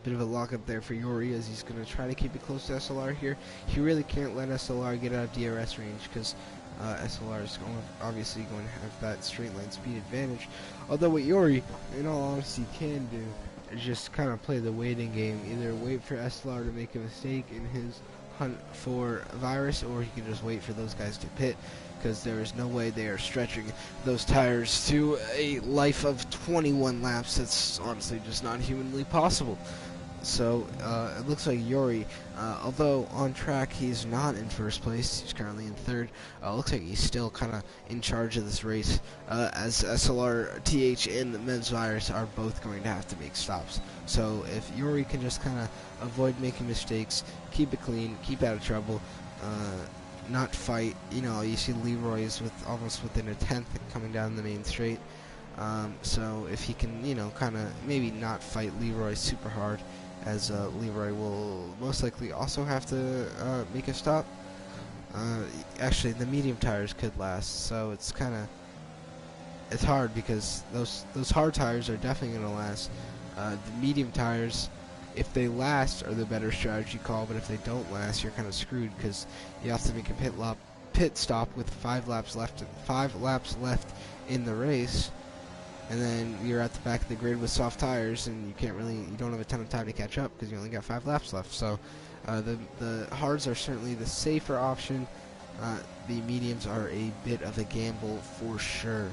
Bit of a lockup there for Yori as he's going to try to keep it close to SLR here. He really can't let SLR get out of DRS range because SLR is obviously going to have that straight line speed advantage. Although what Yori, in all honesty, can do is just kind of play the waiting game. Either wait for SLR to make a mistake in his hunt for Virus, or he can just wait for those guys to pit, because there is no way they are stretching those tires to a life of 21 laps. That's honestly just not humanly possible. So it looks like Yori, although on track he's not in first place, he's currently in third. Looks like he's still kind of in charge of this race, as SLR, TH, and Meds Virus are both going to have to make stops. So if Yori can just kind of avoid making mistakes, keep it clean, keep out of trouble, not fight. You know, you see Leroy's with almost within a tenth coming down the main straight. So if he can, you know, kind of maybe not fight Leroy super hard, as Leroy will most likely also have to make a stop. Actually, the medium tires could last, so it's hard because those hard tires are definitely going to last. The medium tires, if they last, are the better strategy call, but if they don't last, you're kind of screwed because you have to make a pit stop with 5 laps left in the race. And then you're at the back of the grid with soft tires, and you don't have a ton of time to catch up because you only got 5 laps left. So the hards are certainly the safer option. The mediums are a bit of a gamble for sure.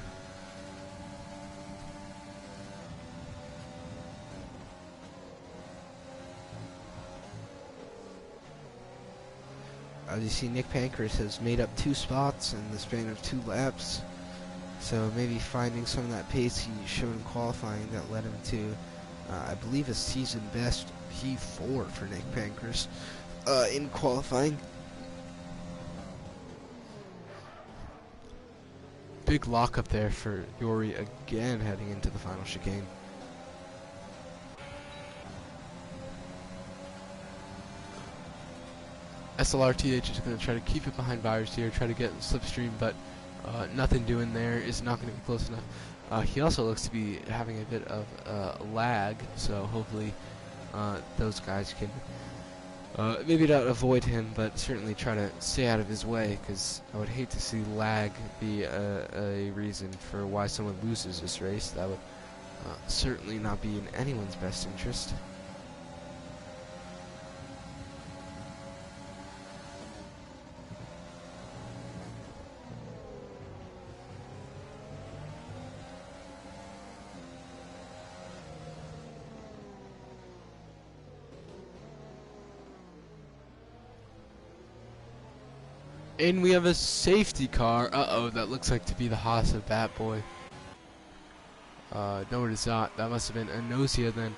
As you see, Nick Pancras has made up 2 spots in the span of 2 laps. So maybe finding some of that pace he showed in qualifying that led him to, I believe, a season best P4 for Nick Pancras in qualifying. Big lockup there for Yori again heading into the final chicane. SLRTH is going to try to keep it behind Virus here, try to get in slipstream, but nothing doing there, is not going to be close enough. He also looks to be having a bit of lag, so hopefully those guys can maybe not avoid him, but certainly try to stay out of his way, because I would hate to see lag be a reason for why someone loses this race. That would certainly not be in anyone's best interest. And we have a safety car. Uh-oh, that looks like to be the Haas of Bat Boy. No, it is not. That must have been Anosia then,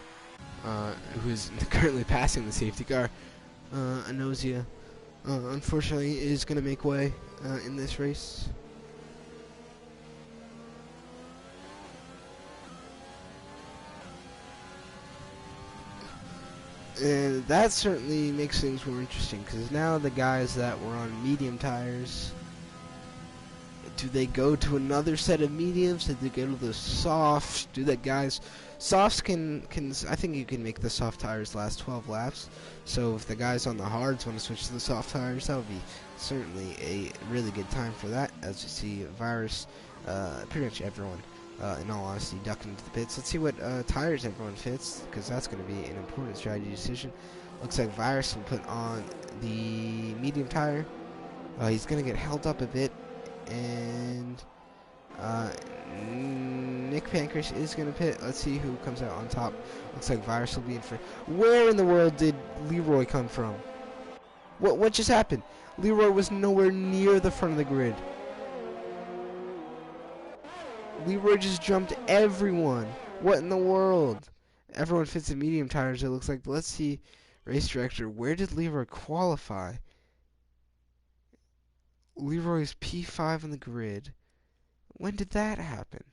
who is currently passing the safety car. Anosia, unfortunately, is going to make way in this race. And that certainly makes things more interesting, because now the guys that were on medium tires, do they go to another set of mediums? Do they go to the soft? Do that guys, softs can I think you can make the soft tires last 12 laps. So if the guys on the hards want to switch to the soft tires, that would be certainly a really good time for that. As you see, Virus, pretty much everyone, in all honesty, ducking into the pits. Let's see what tires everyone fits, because that's going to be an important strategy decision. Looks like Virus will put on the medium tire. He's going to get held up a bit. And Nick Pancras is going to pit. Let's see who comes out on top. Looks like Virus will be in front. Where in the world did Leroy come from? What just happened? Leroy was nowhere near the front of the grid. Leroy just jumped everyone. What in the world? Everyone fits in medium tires, it looks like. Let's see, race director, where did Leroy qualify? Leroy's P5 on the grid. When did that happen?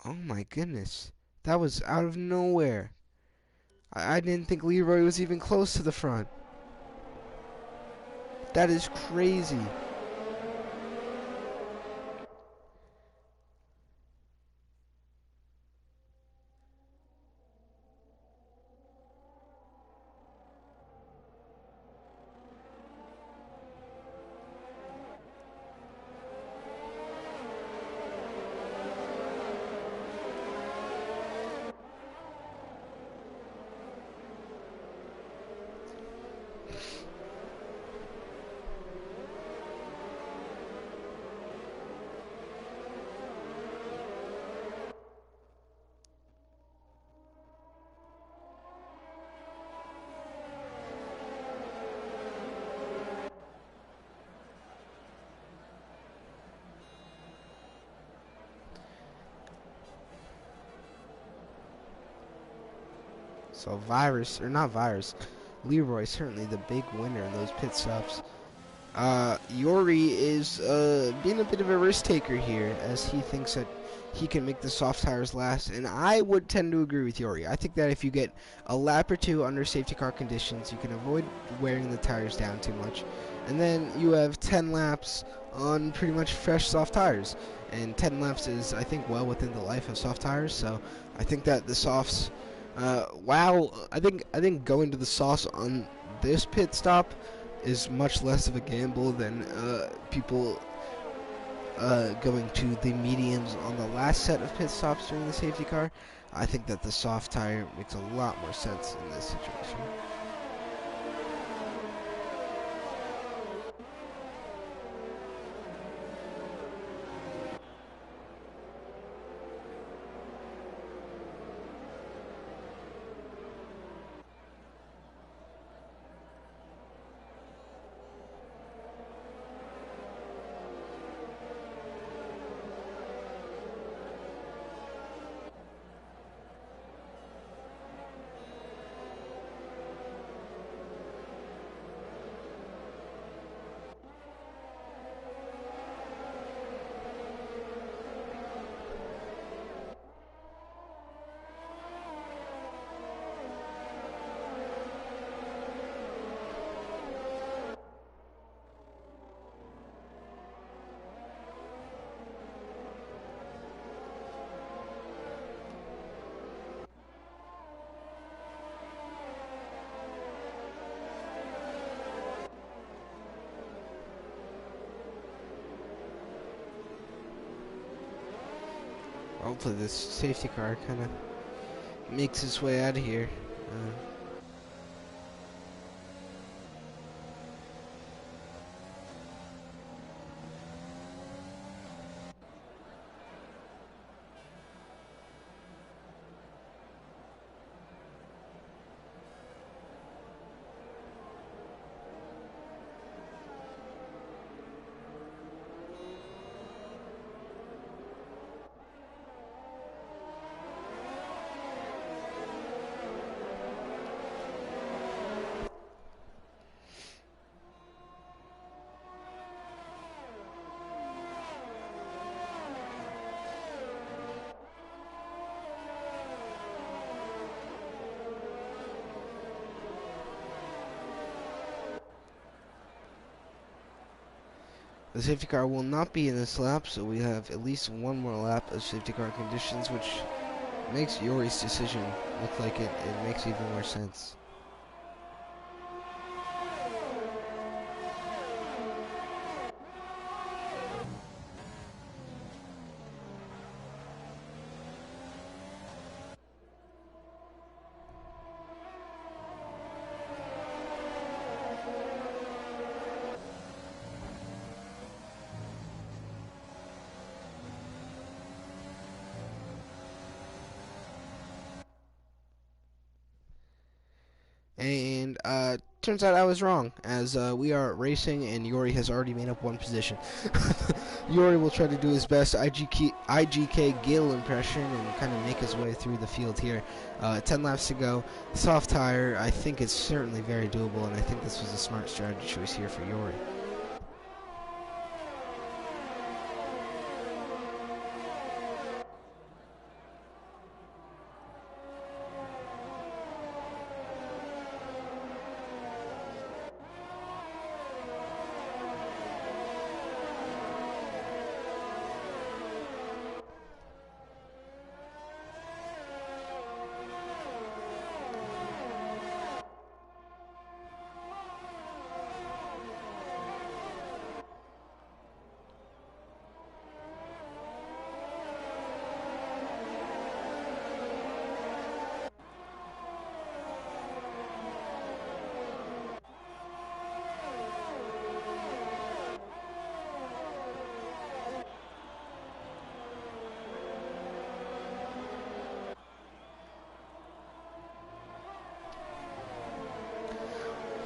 Oh my goodness. That was out of nowhere. I didn't think Leroy was even close to the front. That is crazy. So Leroy certainly the big winner in those pit stops. Yori is being a bit of a risk taker here, as he thinks that he can make the soft tires last, and I would tend to agree with Yori. I think that if you get a lap or two under safety car conditions, you can avoid wearing the tires down too much, and then you have 10 laps on pretty much fresh soft tires, and 10 laps is, I think, well within the life of soft tires. So I think that the softs, I think going to the softs on this pit stop is much less of a gamble than people going to the mediums on the last set of pit stops during the safety car. I think that the soft tire makes a lot more sense in this situation. Hopefully this safety car kind of makes its way out of here. The safety car will not be in this lap, so we have at least one more lap of safety car conditions, which makes Yori's decision look like it makes even more sense. And turns out I was wrong, as we are racing and Yori has already made up one position. Yori will try to do his best IGK Gil impression and kind of make his way through the field here. 10 laps to go. Soft tire, I think it's certainly very doable, and I think this was a smart strategy choice here for Yori.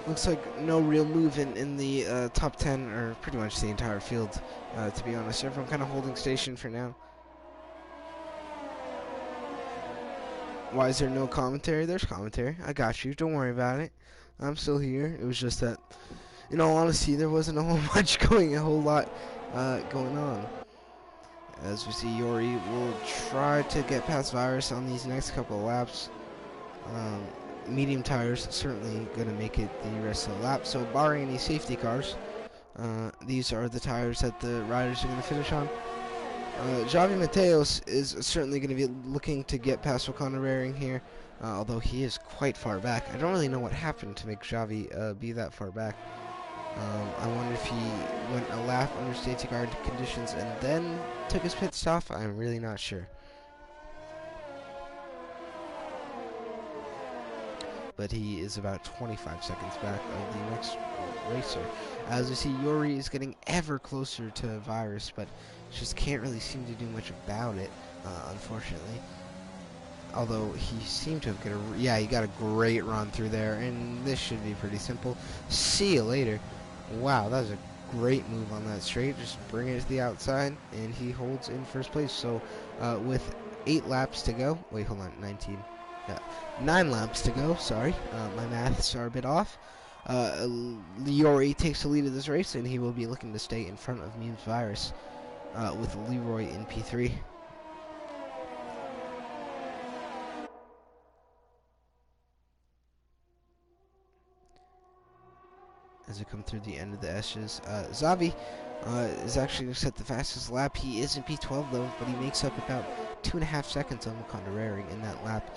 Looks like no real movement in the top 10, or pretty much the entire field, to be honest. Everyone kind of holding station for now. Why is there no commentary? There's commentary. I got you. Don't worry about it. I'm still here. It was just that, in all honesty, there wasn't a whole lot going on. As we see, Yori will try to get past Virus on these next couple of laps. Medium tires certainly going to make it the rest of the lap. So barring any safety cars, these are the tires that the riders are going to finish on. Javi Mateos is certainly going to be looking to get past Wakanda Raring here, although he is quite far back. I don't really know what happened to make Javi be that far back. I wonder if he went a lap under safety car conditions and then took his pit stop. I'm really not sure. But he is about 25 seconds back of the next racer. As we see, Yori is getting ever closer to Virus, but just can't really seem to do much about it, unfortunately. Although he seemed to have he got a great run through there, and this should be pretty simple. See you later. Wow, that was a great move on that straight. Just bring it to the outside, and he holds in first place. So with 8 laps to go, wait, hold on, 19. Yeah, 9 laps to go, sorry. My maths are a bit off. Yori takes the lead of this race, and he will be looking to stay in front of Memes Virus with Leroy in P3. As we come through the end of the S's, Xavi is actually going to set the fastest lap. He is in P12 though, but he makes up about 2.5 seconds on Wakanda Raring in that lap.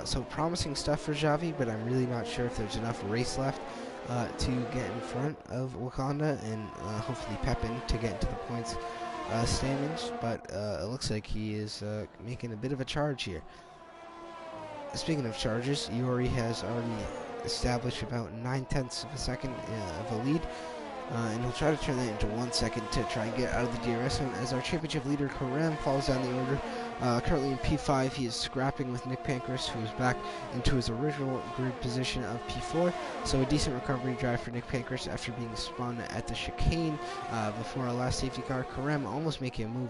So promising stuff for Xavi, but I'm really not sure if there's enough race left to get in front of Wakanda and hopefully Pepin to get into the points standings. But it looks like he is making a bit of a charge here. Speaking of charges, Yori has already established about 9/10 of a second of a lead. And he'll try to turn that into 1 second to try and get out of the DRS zone as our championship leader Karem falls down the order. Currently in P5, he is scrapping with Nick Pancras, who is back into his original grid position of P4. So a decent recovery drive for Nick Pancras after being spun at the chicane before our last safety car. Karem almost making a move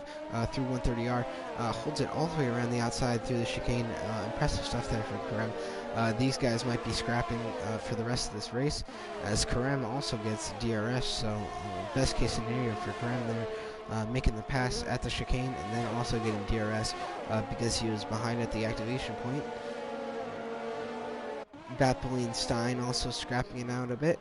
through 130R, holds it all the way around the outside through the chicane. Impressive stuff there for Karem. These guys might be scrapping for the rest of this race, as Karem also gets DRS, so best case scenario for Karem there, making the pass at the chicane and then also getting DRS because he was behind at the activation point. Batpoline Stein also scrapping it out a bit.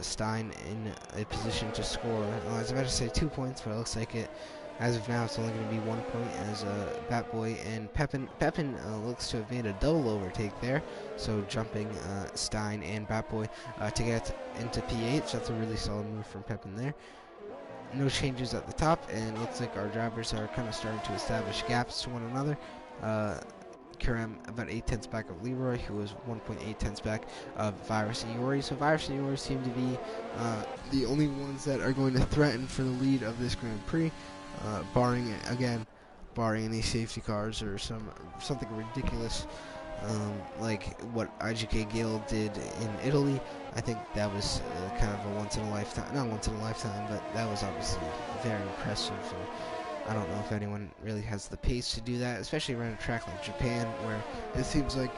Stein in a position to score. I was about to say 2 points, but it looks like it. As of now, it's only going to be 1 point as Batboy and Pepin looks to have made a double overtake there. So jumping Stein and Batboy to get into P8. So that's a really solid move from Pepin there. No changes at the top, and it looks like our drivers are kind of starting to establish gaps to one another. Kerem about 8 tenths back of Leroy, who was 1.8 tenths back of Virus and Yori. So Virus and Yori seem to be the only ones that are going to threaten for the lead of this Grand Prix, barring any safety cars or something ridiculous like what IGK Gale did in Italy. I think that was kind of a once in a lifetime, not once in a lifetime, but that was obviously very impressive. And I don't know if anyone really has the pace to do that, especially around a track like Japan, where it seems like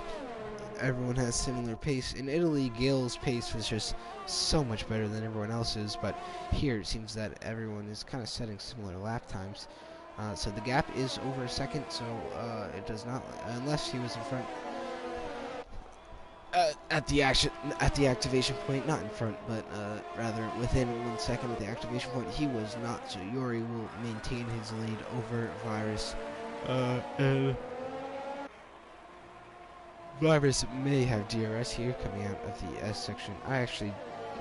everyone has similar pace. In Italy, Gale's pace was just so much better than everyone else's, but here it seems that everyone is kind of setting similar lap times. So the gap is over a second, so it does not, unless he was in front at the activation point, not in front, but rather within 1 second of the activation point, he was not. So Yori will maintain his lead over Virus. And Virus may have DRS here coming out of the S section.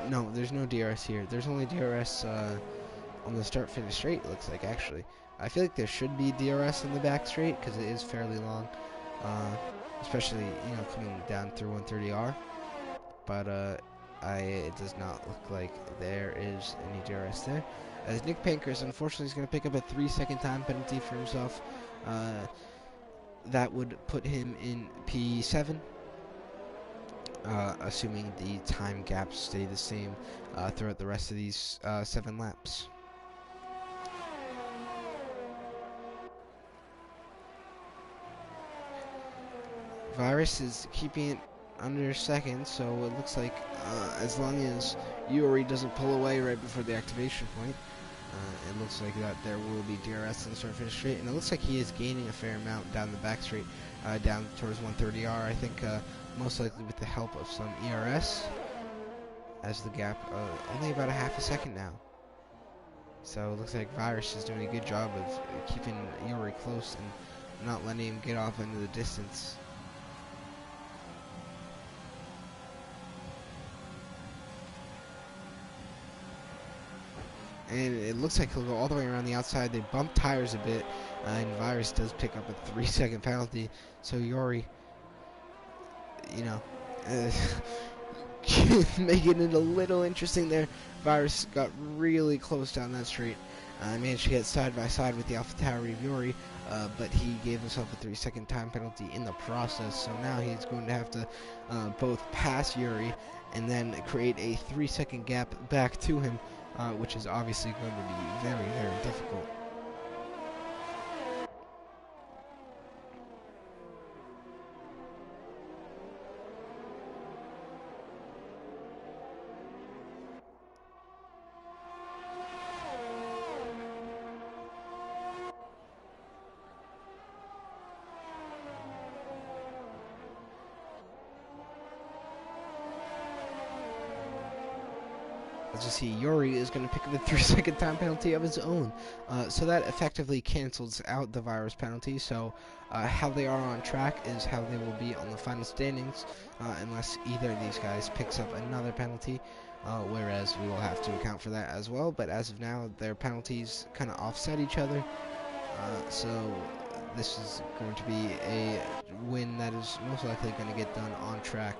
No, there's no DRS here. There's only DRS on the start-finish straight, it looks like, actually. I feel like there should be DRS in the back straight, because it is fairly long. Especially, coming down through 130R. But it does not look like there is any DRS there. As Nick Pankers, unfortunately, is going to pick up a 3-second time penalty for himself. That would put him in P7, assuming the time gaps stay the same throughout the rest of these 7 laps. Virus is keeping it under second, so it looks like as long as Yuri doesn't pull away right before the activation point, it looks like that there will be DRS in the start-finish straight, and it looks like he is gaining a fair amount down the back straight, down towards 130R. I think most likely with the help of some ERS, as the gap only about a half a second now. So it looks like Virus is doing a good job of keeping Yuri close and not letting him get off into the distance. And it looks like he'll go all the way around the outside. They bump tires a bit, and Virus does pick up a 3-second penalty. So Yori, making it a little interesting there. Virus got really close down that straight. Managed to get side by side with the AlphaTauri of Yori, but he gave himself a 3-second time penalty in the process. So now he's going to have to both pass Yuri and then create a 3-second gap back to him, which is obviously going to be very, very difficult. As you see, Yuri is going to pick up a 3-second time penalty of his own. So that effectively cancels out the Virus penalty. So how they are on track is how they will be on the final standings, unless either of these guys picks up another penalty, whereas we will have to account for that as well. But as of now, their penalties kind of offset each other. So this is going to be a win that is most likely going to get done on track,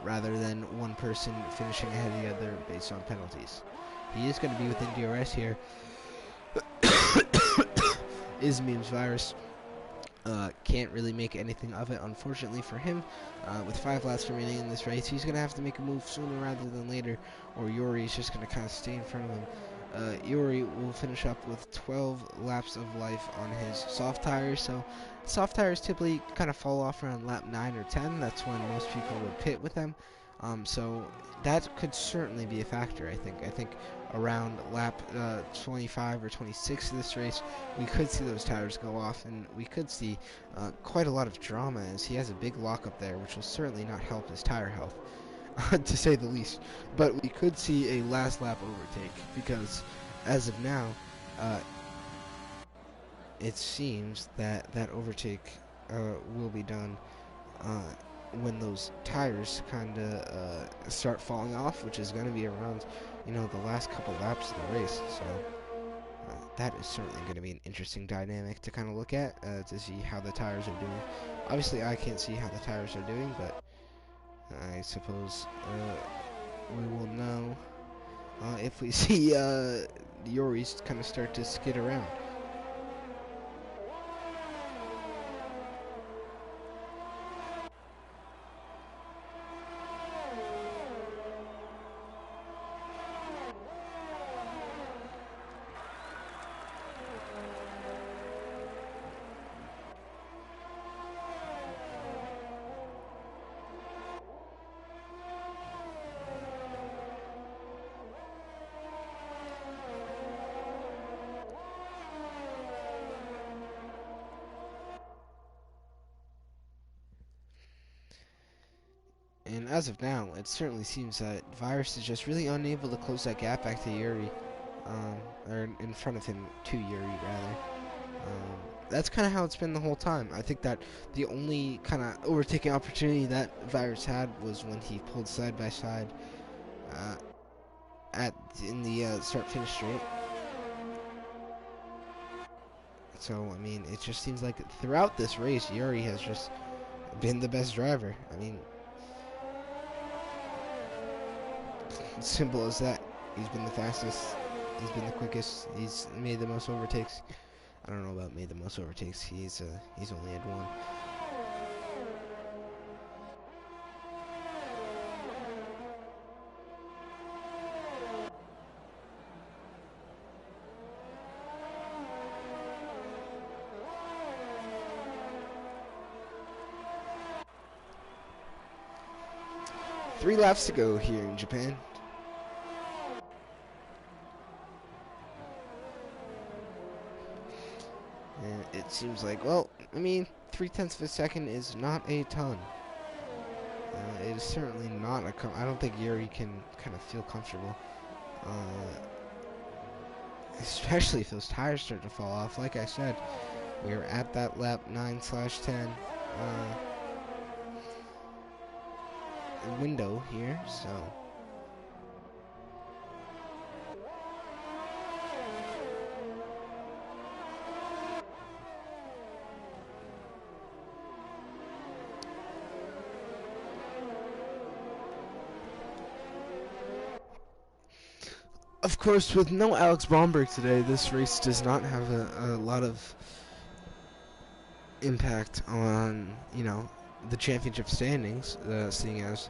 rather than one person finishing ahead of the other based on penalties. He is going to be within DRS here. Memes Virus can't really make anything of it, unfortunately for him. With 5 laps remaining in this race, he's going to have to make a move sooner rather than later, or Yuri is just going to kind of stay in front of him. Yuri will finish up with 12 laps of life on his soft tires. So soft tires typically kind of fall off around lap 9 or 10. That's when most people would pit with them. So that could certainly be a factor, I think. I think around lap 25 or 26 of this race, we could see those tires go off, and we could see quite a lot of drama, as he has a big lockup there, which will certainly not help his tire health. to say the least. But we could see a last lap overtake because, as of now, uh, it seems that that overtake will be done uh, when those tires kind of start falling off, which is going to be around, the last couple laps of the race. So that is certainly going to be an interesting dynamic to kind of look at to see how the tires are doing. Obviously, I can't see how the tires are doing, but I suppose we will know if we see the Yoris kind of start to skid around. And as of now, it certainly seems that Virus is just really unable to close that gap back to Yuri, or in front of him, to Yuri, rather. That's kind of how it's been the whole time. I think that the only kind of overtaking opportunity that Virus had was when he pulled side by side in the start-finish straight. So, I mean, it just seems like throughout this race, Yuri has just been the best driver. I mean, simple as that. He's been the fastest. He's been the quickest. He's made the most overtakes. I don't know about made the most overtakes. He's only had one. Three laps to go here in Japan. And it seems like, well, I mean, 0.3 of a second is not a ton. It is certainly not a. I don't think Yuri can kind of feel comfortable, especially if those tires start to fall off. Like I said, we are at that lap 9/10 window here, so. Of course, with no Alex Bromberg today, this race does not have a lot of impact on, the championship standings, seeing as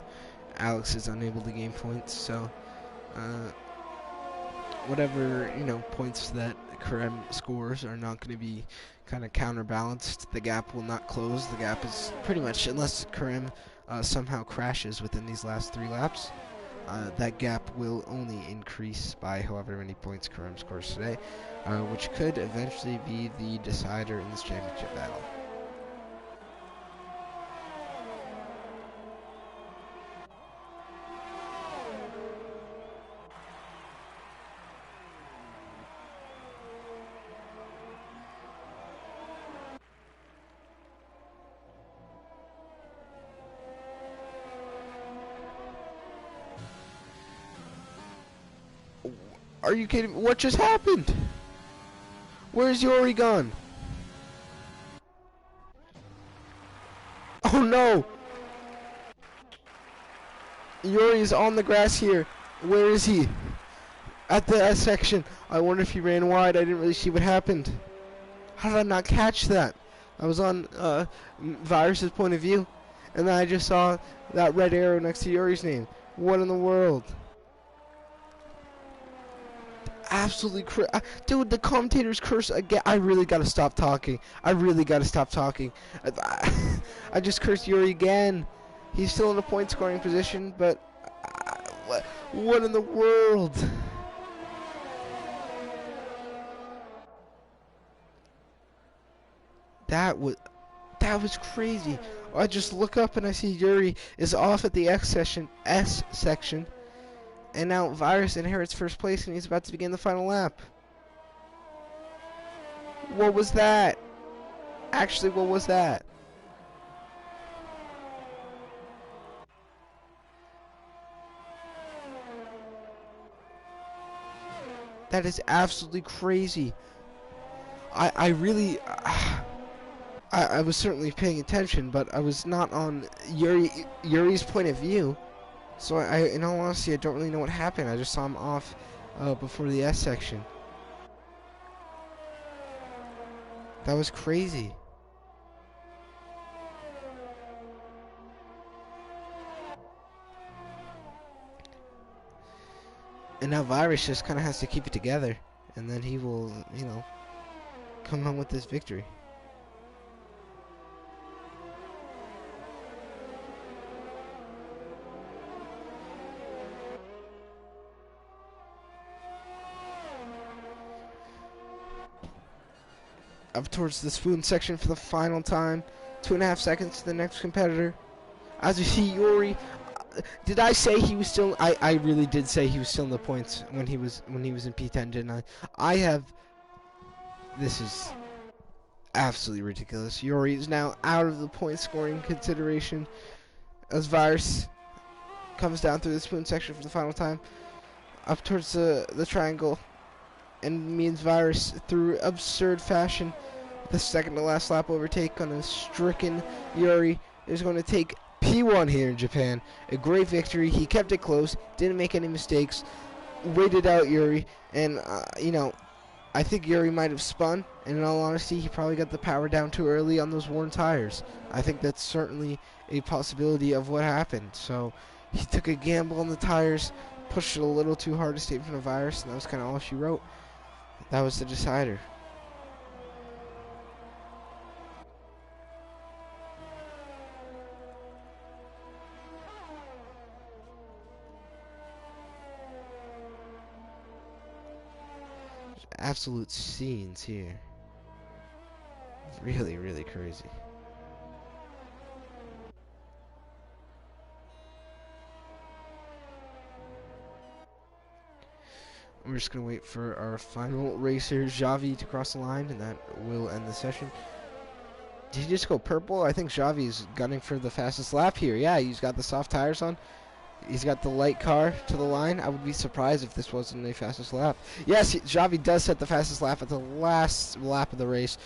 Alex is unable to gain points. So, whatever, points that Karem scores are not going to be kind of counterbalanced. The gap will not close. The gap is pretty much, unless Karem somehow crashes within these last 3 laps, that gap will only increase by however many points Karem scores today, which could eventually be the decider in this championship battle. Are you kidding me? What just happened? Where's Yuri gone? Oh no! Yuri is on the grass here. Where is he? At the S section. I wonder if he ran wide. I didn't really see what happened. How did I not catch that? I was on Virus's point of view, and then I just saw that red arrow next to Yuri's name. What in the world? Absolutely dude, the commentators curse again. I really gotta stop talking. I just cursed Yuri again. He's still in a point scoring position, but what in the world? That That was crazy. I just look up and I see Yuri is off at the S section, and now Virus inherits first place and he's about to begin the final lap. What was that? Actually, what was that? That is absolutely crazy. I really, I was certainly paying attention, but I was not on Yuri's point of view. So in all honesty, I don't really know what happened. I just saw him off before the S section. That was crazy. And now Virus just kind of has to keep it together, and then he will, you know, come home with this victory. Up towards the spoon section for the final time. 2.5 seconds to the next competitor. As we see Yuri, did I say he was still? I really did say he was still in the points when he was in P10, didn't I? I have. This is absolutely ridiculous. Yuri is now out of the point scoring consideration as Virus comes down through the spoon section for the final time. Up towards the triangle, and means Virus through absurd fashion. The second to last lap overtake on a stricken Yuri is going to take P1 here in Japan. A great victory. He kept it close, didn't make any mistakes, waited out Yuri, and you know, I think Yuri might have spun, and in all honesty, he probably got the power down too early on those worn tires. I think that's certainly a possibility of what happened. So he took a gamble on the tires, pushed it a little too hard to stay in front of Virus, and that was kind of all she wrote. That was the decider. Absolute scenes here. Really, really crazy. We're just going to wait for our final racer, Xavi, to cross the line, and that will end the session. Did he just go purple? I think Xavi's gunning for the fastest lap here. Yeah, he's got the soft tires on. He's got the light car to the line. I would be surprised if this wasn't the fastest lap. Yes, Xavi does set the fastest lap at the last lap of the race.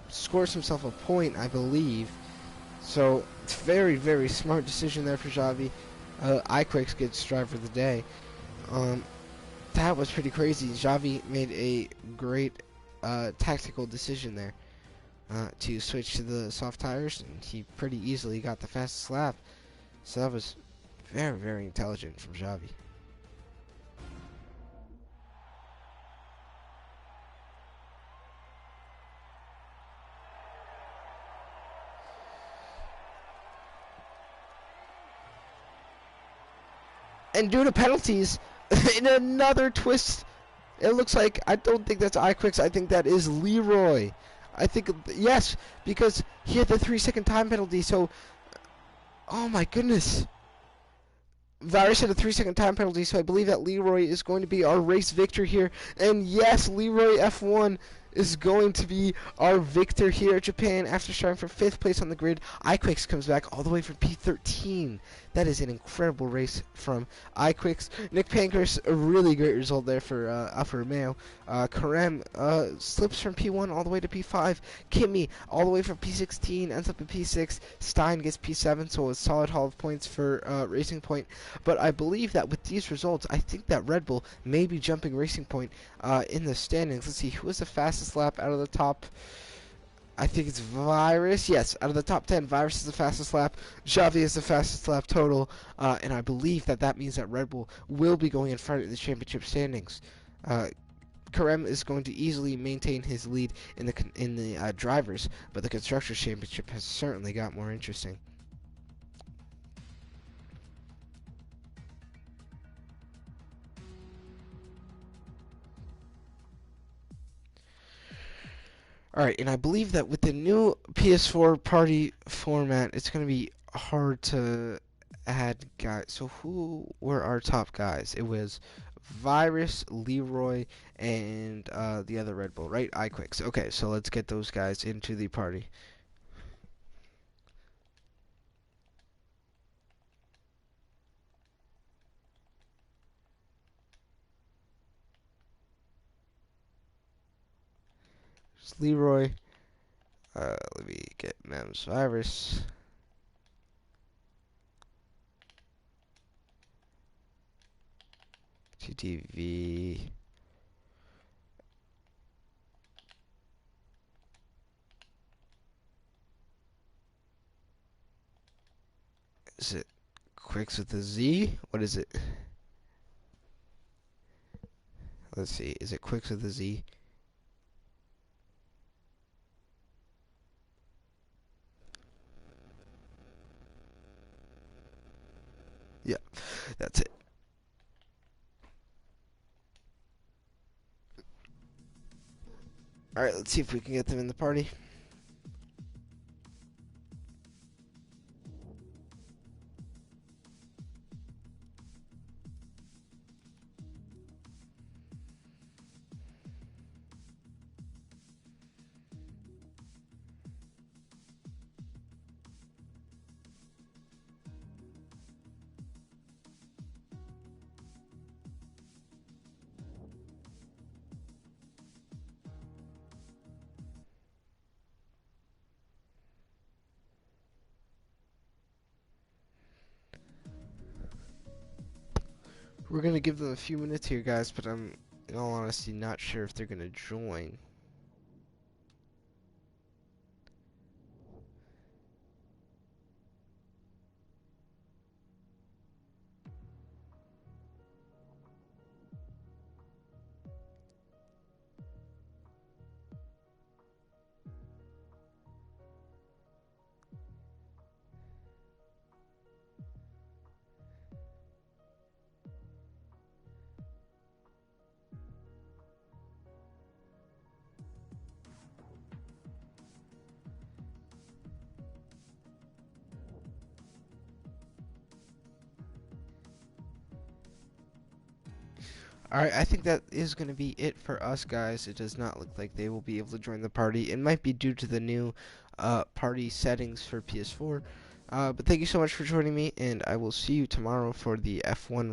Scores himself a point, I believe. So, it's very, very smart decision there for Xavi. iQuicks gets driver of the day. That was pretty crazy. Xavi made a great tactical decision there to switch to the soft tires, and he pretty easily got the fastest lap. So that was very, very intelligent from Xavi. And due to penalties, in another twist, it looks like, I don't think that's iQuicks, I think that is Leroy. I think, yes, because he had the 3-second time penalty, so, oh my goodness. Virus had a 3-second time penalty, so I believe that Leroy is going to be our race victor here. And yes, Leroy F1 is going to be our victor here at Japan after starting from 5th place on the grid. iQuicks comes back all the way from P13. That is an incredible race from iQuicks. Nick Pankhurst, a really great result there for Alfa Romeo. Karem slips from P1 all the way to P5. Kimi all the way from P16 ends up in P6. Stein gets P7, so a solid haul of points for Racing Point. But I believe that with these results, I think that Red Bull may be jumping Racing Point in the standings. Let's see, who was the fastest lap out of the top? I think it's Virus. Yes, out of the top 10, Virus is the fastest lap. Xavi is the fastest lap total. And I believe that that means that Red Bull will be going in front of the championship standings. Karem is going to easily maintain his lead in the drivers, but the Constructors' Championship has certainly got more interesting. Alright, and I believe that with the new PS4 party format, it's going to be hard to add guys. So who were our top guys? It was Virus, Leroy, and the other Red Bull, right? iQuicks. Okay, so let's get those guys into the party. There's Leroy. Let me get Mems Virus. TTV. Is it Quicks with a Z? What is it? Let's see. Is it Quicks with a Z? Yeah, that's it. Alright, let's see if we can get them in the party. We're gonna give them a few minutes here, guys, but I'm, in all honesty, not sure if they're gonna join. Alright, I think that is going to be it for us, guys. It does not look like they will be able to join the party. It might be due to the new party settings for PS4. But thank you so much for joining me, and I will see you tomorrow for the F1 race.